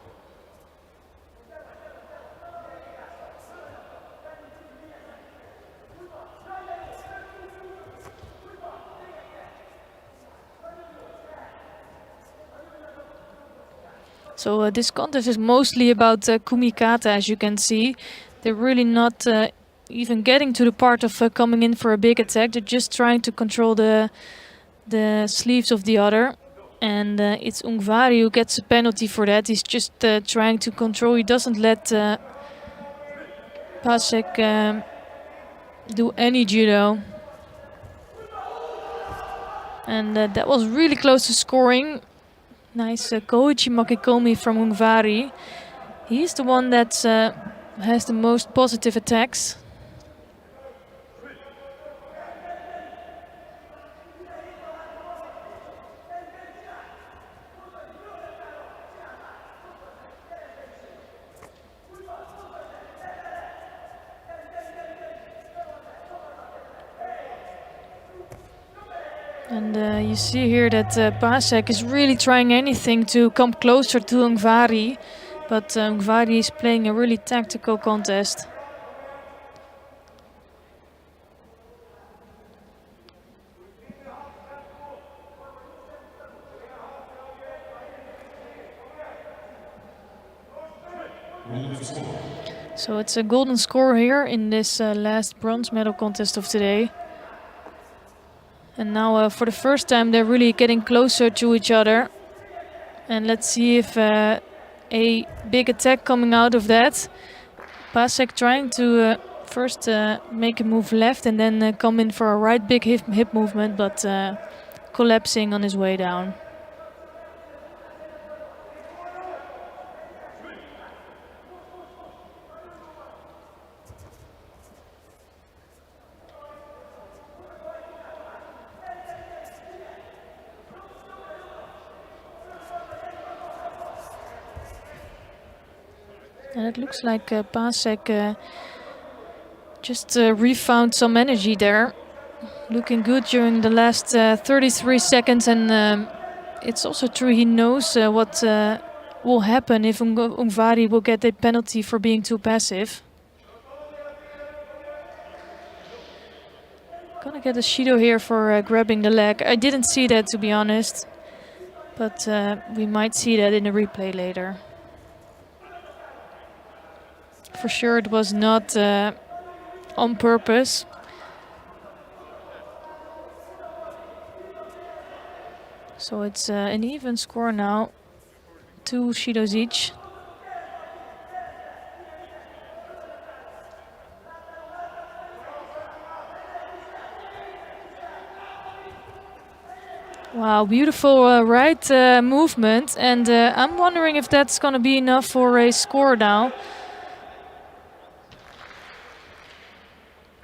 So this contest is mostly about kumikata, as you can see. They're really not even getting to the part of coming in for a big attack. They're just trying to control the sleeves of the other. And it's Ungvari who gets a penalty for that. He's just trying to control. He doesn't let Pacek do any judo. And that was really close to scoring. Nice Koichi Makikomi from Ungvari. He's the one that has the most positive attacks. And you see here that Pacek is really trying anything to come closer to Ungvari. But Ungvari is playing a really tactical contest. So it's a golden score here in this last bronze medal contest of today. And now for the first time they're really getting closer to each other. And let's see if a big attack coming out of that. Pacek trying to first make a move left and then come in for a right big hip movement, but collapsing on his way down. And it looks like Pacek Just refound some energy there. Looking good during the last 33 seconds, and it's also true he knows what will happen if Ungvari will get a penalty for being too passive. Gonna get a Shido here for grabbing the leg. I didn't see that, to be honest, but we might see that in the replay later. For sure it was not on purpose. So it's an even score now. 2 Shidos each. Wow, beautiful right movement, and I'm wondering if that's gonna be enough for a score now.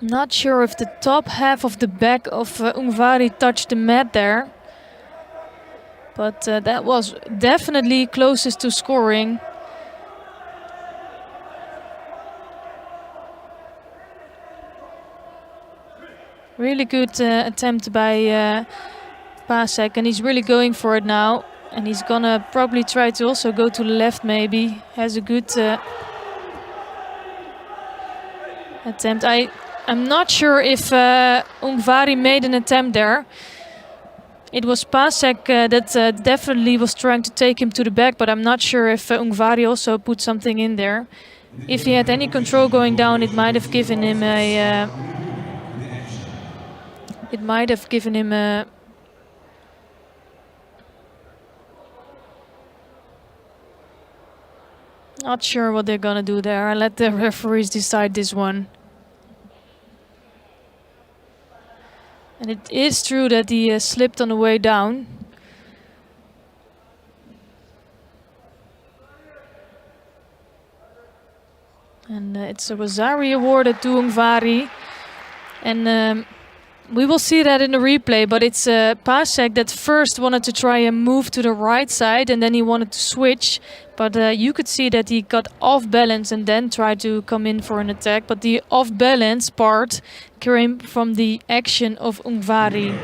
Not sure if the top half of the back of Ungvari touched the mat there. But that was definitely closest to scoring. Really good attempt by Pasek, and he's really going for it now. And he's gonna probably try to also go to the left maybe. Has a good attempt. I'm not sure if Ungvari made an attempt there. It was Pasek that definitely was trying to take him to the back, but I'm not sure if Ungvari also put something in there. If he had any control going down, it might have given him a... Not sure what they're gonna do there. I'll let the referees decide this one. And it is true that he slipped on the way down. And it's a Rosari awarded to Ungvari. And we will see that in the replay, but it's Pasek that first wanted to try and move to the right side, and then he wanted to switch. But you could see that he got off balance and then tried to come in for an attack. But the off balance part came from the action of Ungvari.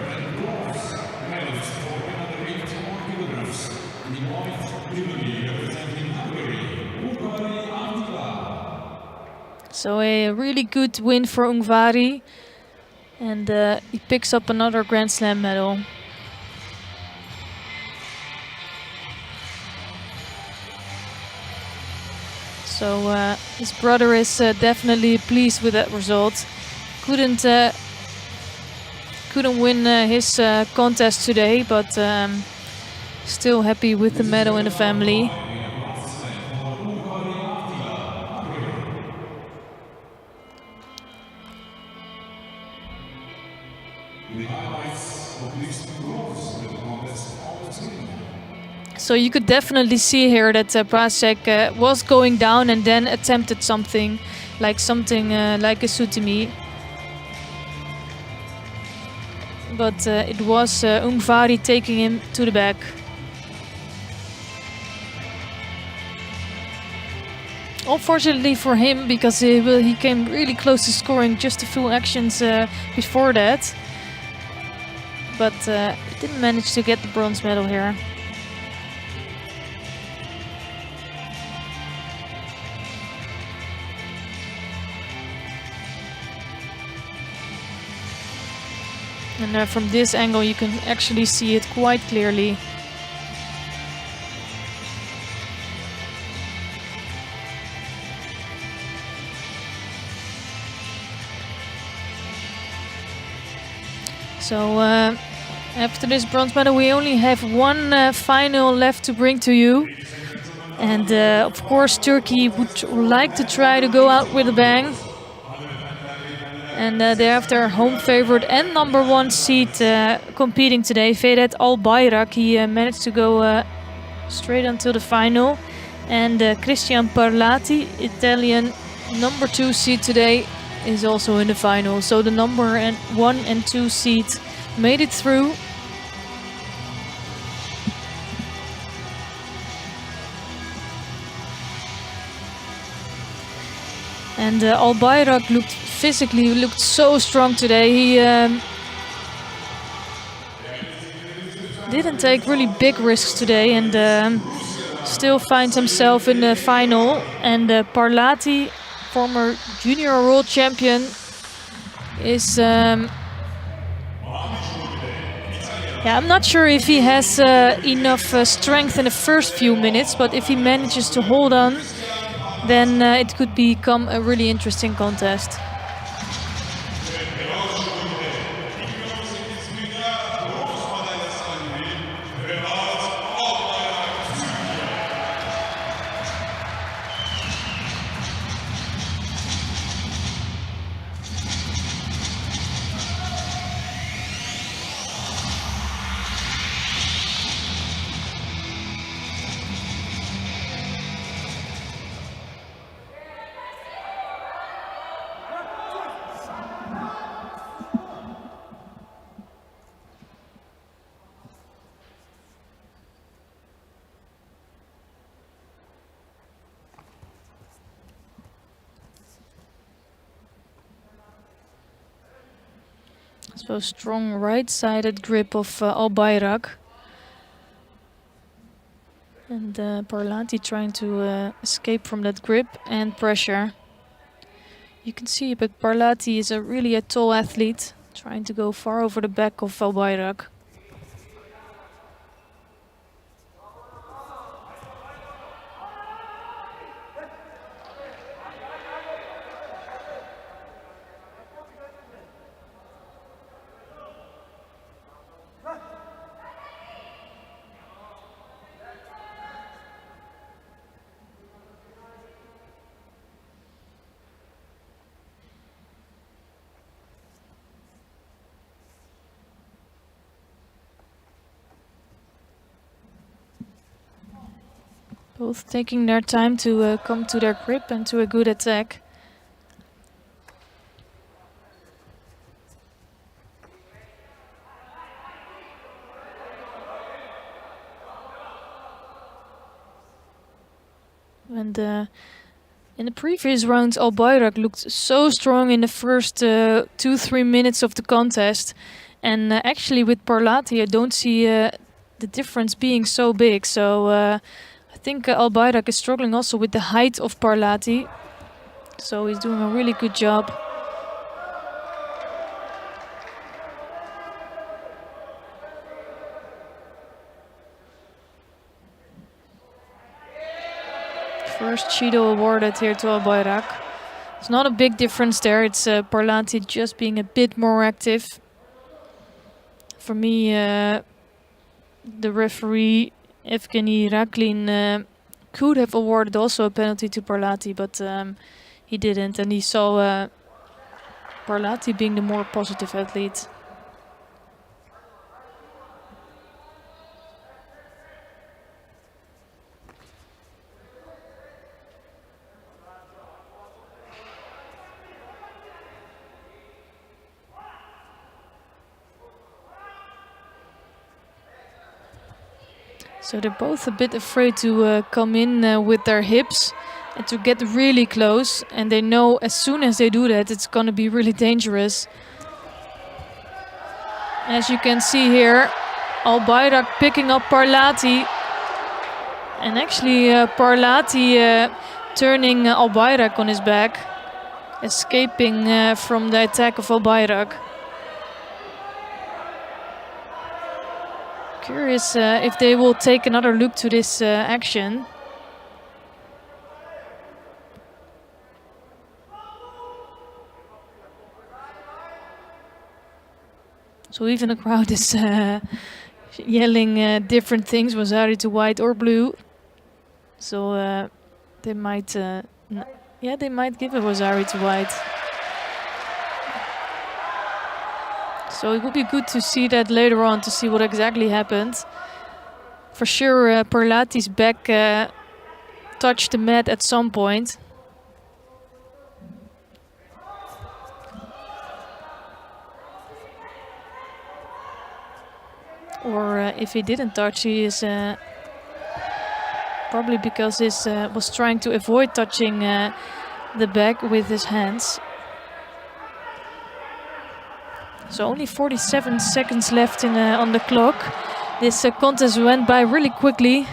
So a really good win for Ungvari. And he picks up another Grand Slam medal. So his brother is definitely pleased with that result. Couldn't win his contest today, but still happy with the medal in the family. So you could definitely see here that Pasek was going down and then attempted something like a Sutimi. But it was Ungvari taking him to the back. Unfortunately for him, because he came really close to scoring just a few actions before that. But he didn't manage to get the bronze medal here. And from this angle you can actually see it quite clearly. So after this bronze medal we only have one final left to bring to you. And of course Turkey would like to try to go out with a bang. And thereafter home favorite and number 1 seed competing today, Vedat Albayrak. He managed to go straight until the final. And Christian Parlati, Italian number 2 seed today, is also in the final. So the number 1 and 2 seed made it through. And Albayrak looked physically looked so strong today. He didn't take really big risks today, and still finds himself in the final. And Parlati, former junior world champion, is yeah, I'm not sure if he has enough strength in the first few minutes, but if he manages to hold on, then it could become a really interesting contest. So strong right-sided grip of Albayrak. And Parlati trying to escape from that grip and pressure. You can see, but Parlati is really a tall athlete, trying to go far over the back of Albayrak. Both taking their time to come to their grip and to a good attack. And in the previous rounds, Albayrak looked so strong in the first 2-3 minutes of the contest. And actually with Parlati, I don't see the difference being so big. So I think Albayrak is struggling also with the height of Parlati. So he's doing a really good job. First Judo awarded here to Albayrak. It's not a big difference there. It's Parlati just being a bit more active. For me, the referee Evgeny Raklin could have awarded also a penalty to Parlati, but he didn't, and he saw Parlati being the more positive athlete. So they're both a bit afraid to come in with their hips and to get really close. And they know as soon as they do that, it's going to be really dangerous. As you can see here, Albayrak picking up Parlati. And actually Parlati turning Albayrak on his back, escaping from the attack of Albayrak. Curious if they will take another look to this action. So even the crowd is yelling different things, Wasari to white or blue. So they might, they might give a Wasari to white. So it would be good to see that later on, to see what exactly happened. For sure, Parlati's back touched the mat at some point. Or if he didn't touch, he is probably because he was trying to avoid touching the back with his hands. So only 47 seconds left on the clock. This contest went by really quickly.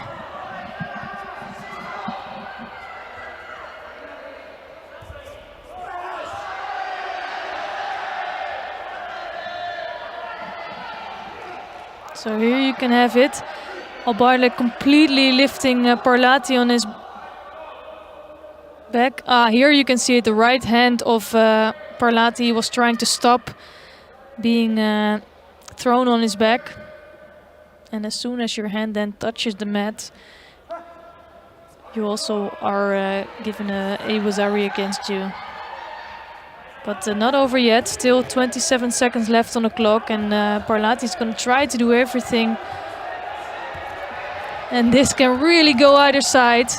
So here you can have it. Albayrak completely lifting Parlati on his back. Here you can see it, the right hand of Parlati was trying to stop being thrown on his back. And as soon as your hand then touches the mat, you also are given a Iwazari against you. But not over yet, still 27 seconds left on the clock, and Parlati is going to try to do everything. And this can really go either side.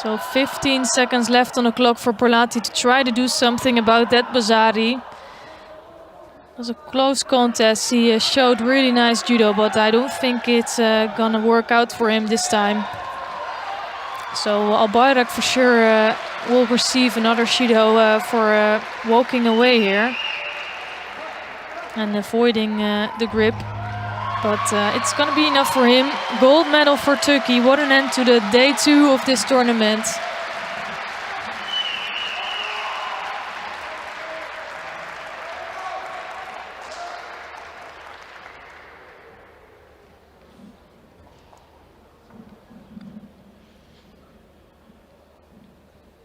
So 15 seconds left on the clock for Parlati to try to do something about that Bazari. It was a close contest. He showed really nice judo, but I don't think it's gonna work out for him this time. So Albayrak for sure will receive another Shido for walking away here and avoiding the grip. But it's going to be enough for him. Gold medal for Turkey. What an end to the day 2 of this tournament.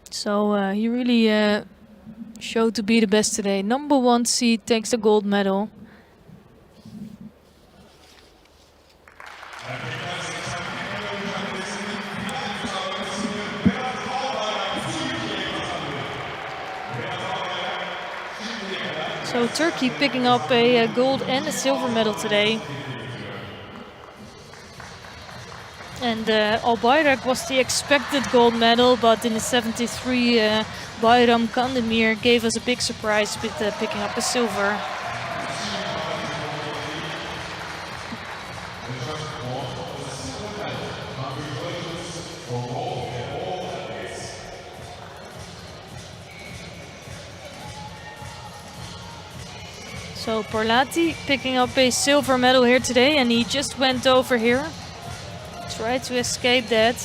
So he really showed to be the best today. Number 1 seed takes the gold medal. So Turkey picking up a gold and a silver medal today. And Albayrak was the expected gold medal, but in the 73, Bayram Kandemir gave us a big surprise with picking up a silver. So Parlati picking up a silver medal here today, and he just went over here. Tried to escape that.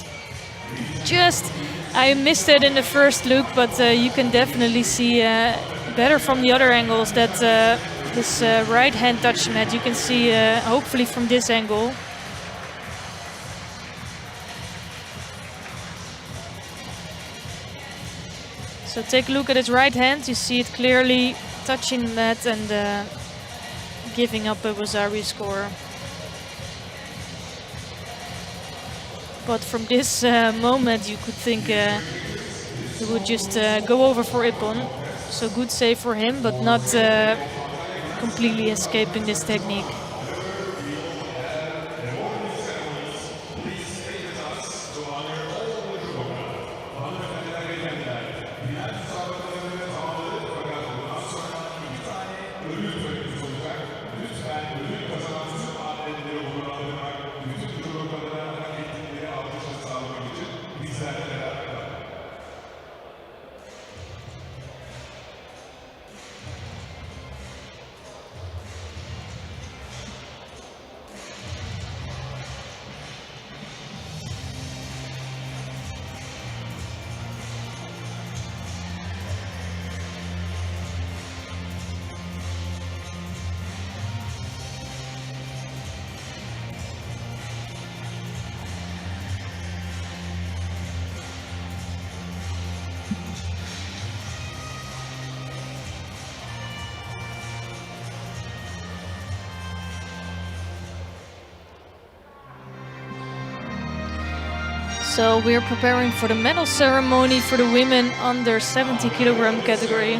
I missed it in the first look, but you can definitely see better from the other angles that this right hand touch the mat. You can see hopefully from this angle. So take a look at his right hand. You see it clearly touching the mat and giving up a Iwazari score. But from this moment you could think he would just go over for Ippon. So good save for him, but not completely escaping this technique. So we're preparing for the medal ceremony for the women under 70 kilogram category.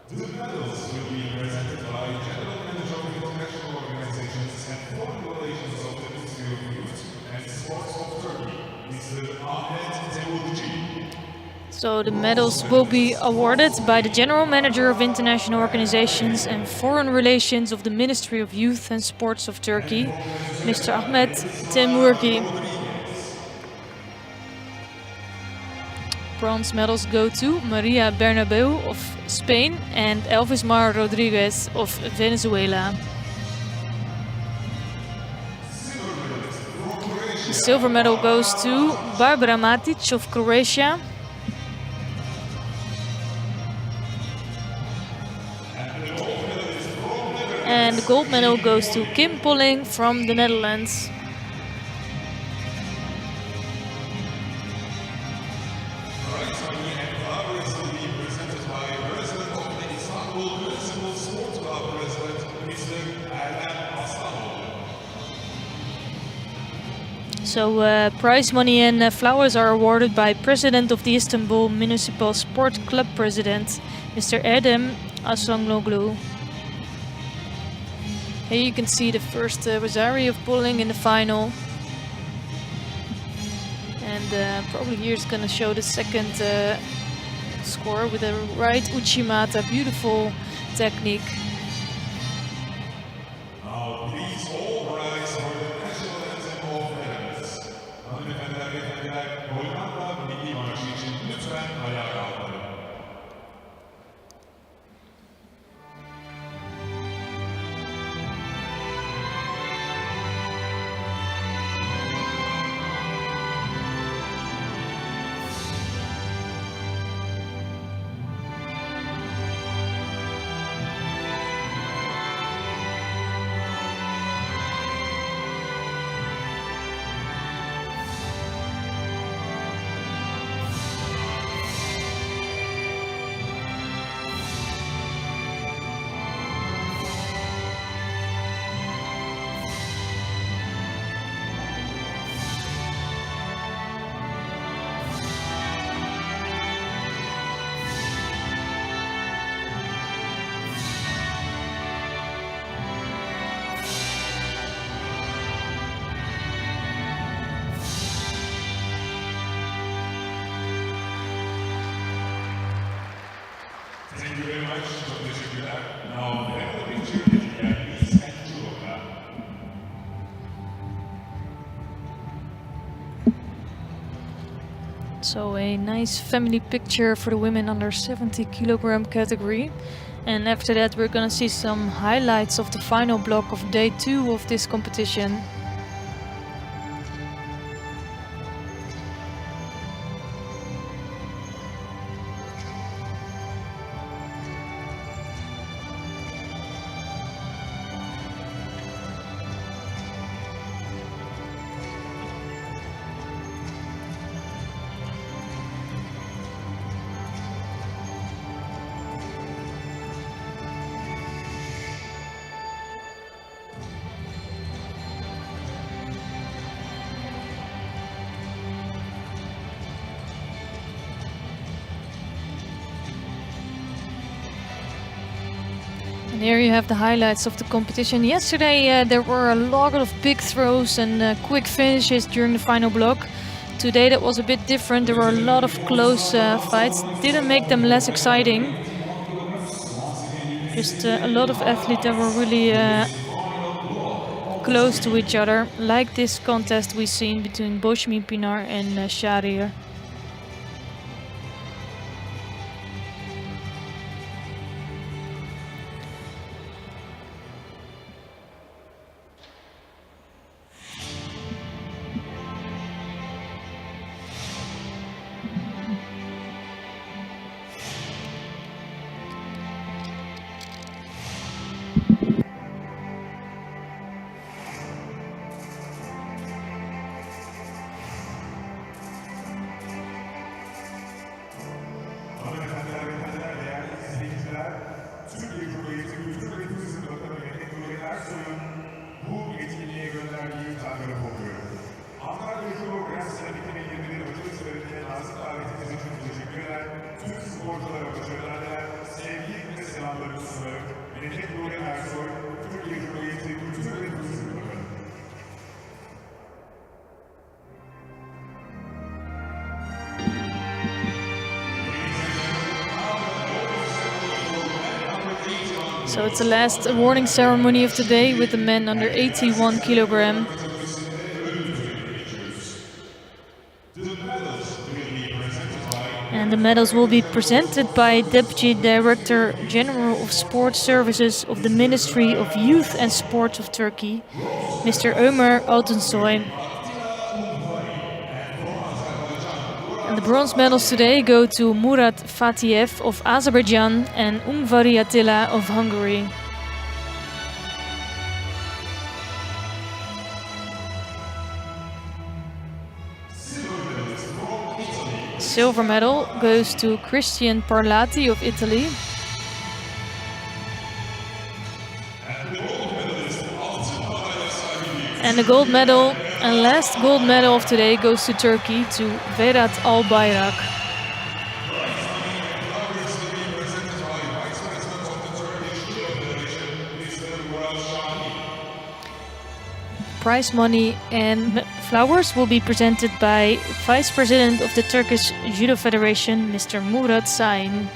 The medals So the medals will be awarded by the General Manager of International Organizations and Foreign Relations of the Ministry of Youth and Sports of Turkey, Mr. Ahmet Temurki. Bronze medals go to Maria Bernabeu of Spain and Elvis Mar Rodriguez of Venezuela. The silver medal goes to Barbara Matic of Croatia. And the gold medal goes to Kim Polling from the Netherlands. So prize money and flowers are awarded by President of the Istanbul Municipal Sport Club President, Mr. Erdem Asanoglu. Here you can see the first Rosario of Polling in the final. And probably here it's going to show the second score with a right Uchimata. Beautiful technique. Thank you very much. Çok teşekkürler. Now, the picture is Judo. So a nice family picture for the women under 70 kilogram category. And after that we're gonna see some highlights of the final block of day 2 of this competition. And here you have the highlights of the competition. Yesterday there were a lot of big throws and quick finishes during the final block. Today that was a bit different. There were a lot of close fights. Didn't make them less exciting. Just a lot of athletes that were really close to each other. Like this contest we've seen between Boshmi Pinar and Shahrir. So it's the last awarding ceremony of the day with the men under 81 kilogram. And the medals will be presented by Deputy Director General of Sports Services of the Ministry of Youth and Sports of Turkey, Mr. Ömer Altunsoy. And the bronze medals today go to Murat Fatiev of Azerbaijan and Ungvari Attila of Hungary. Silver medal goes to Christian Parlati of Italy. And the gold medal and last gold medal of today goes to Turkey, to Vedat Albayrak. Prize money and flowers will be presented by Vice President of the Turkish Judo Federation, Mr. Murat Sain.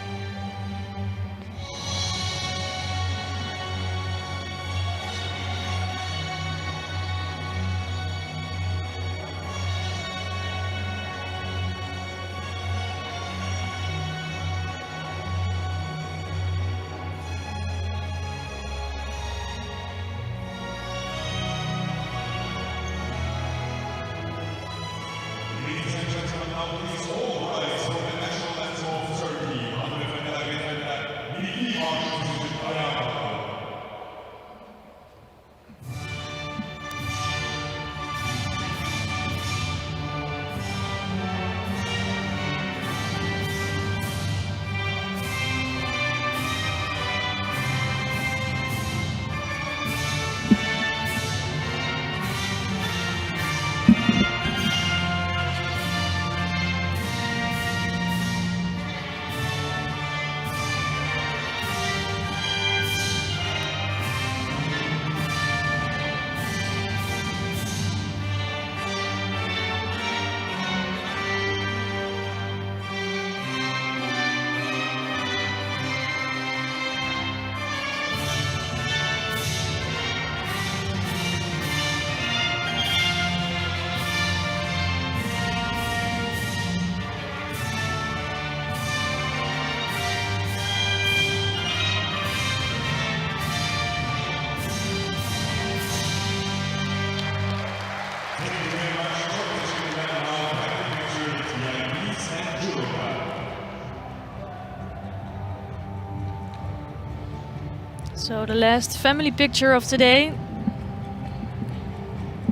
So the last family picture of today.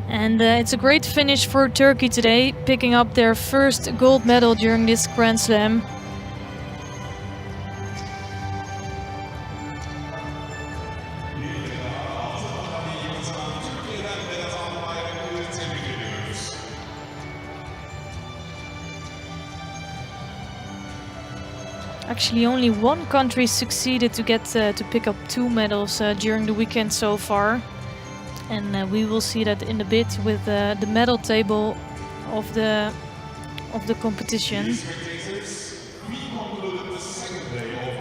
And it's a great finish for Turkey today, picking up their first gold medal during this Grand Slam. Actually, only one country succeeded to get to pick up 2 medals during the weekend so far, and we will see that in a bit with the medal table of the competition.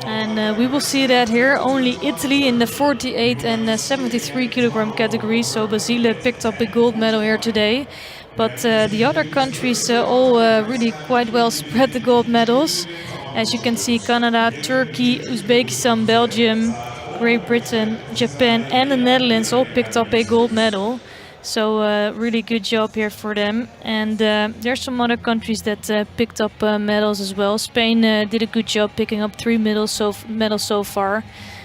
And we will see that here only Italy in the 48 and 73 kilogram category. So Basile picked up a gold medal here today, but the other countries all really quite well spread the gold medals. As you can see, Canada, Turkey, Uzbekistan, Belgium, Great Britain, Japan and the Netherlands all picked up a gold medal. So really good job here for them. And there's some other countries that picked up medals as well. Spain did a good job picking up 3 medals so far.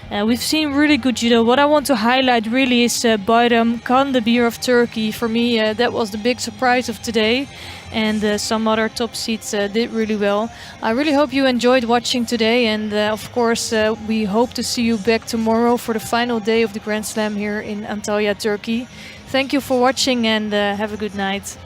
We've seen really good judo. What I want to highlight really is Bayram Kandabir of Turkey. For me, that was the big surprise of today. And some other top seeds did really well. I really hope you enjoyed watching today, and of course we hope to see you back tomorrow for the final day of the Grand Slam here in Antalya, Turkey. Thank you for watching, and have a good night.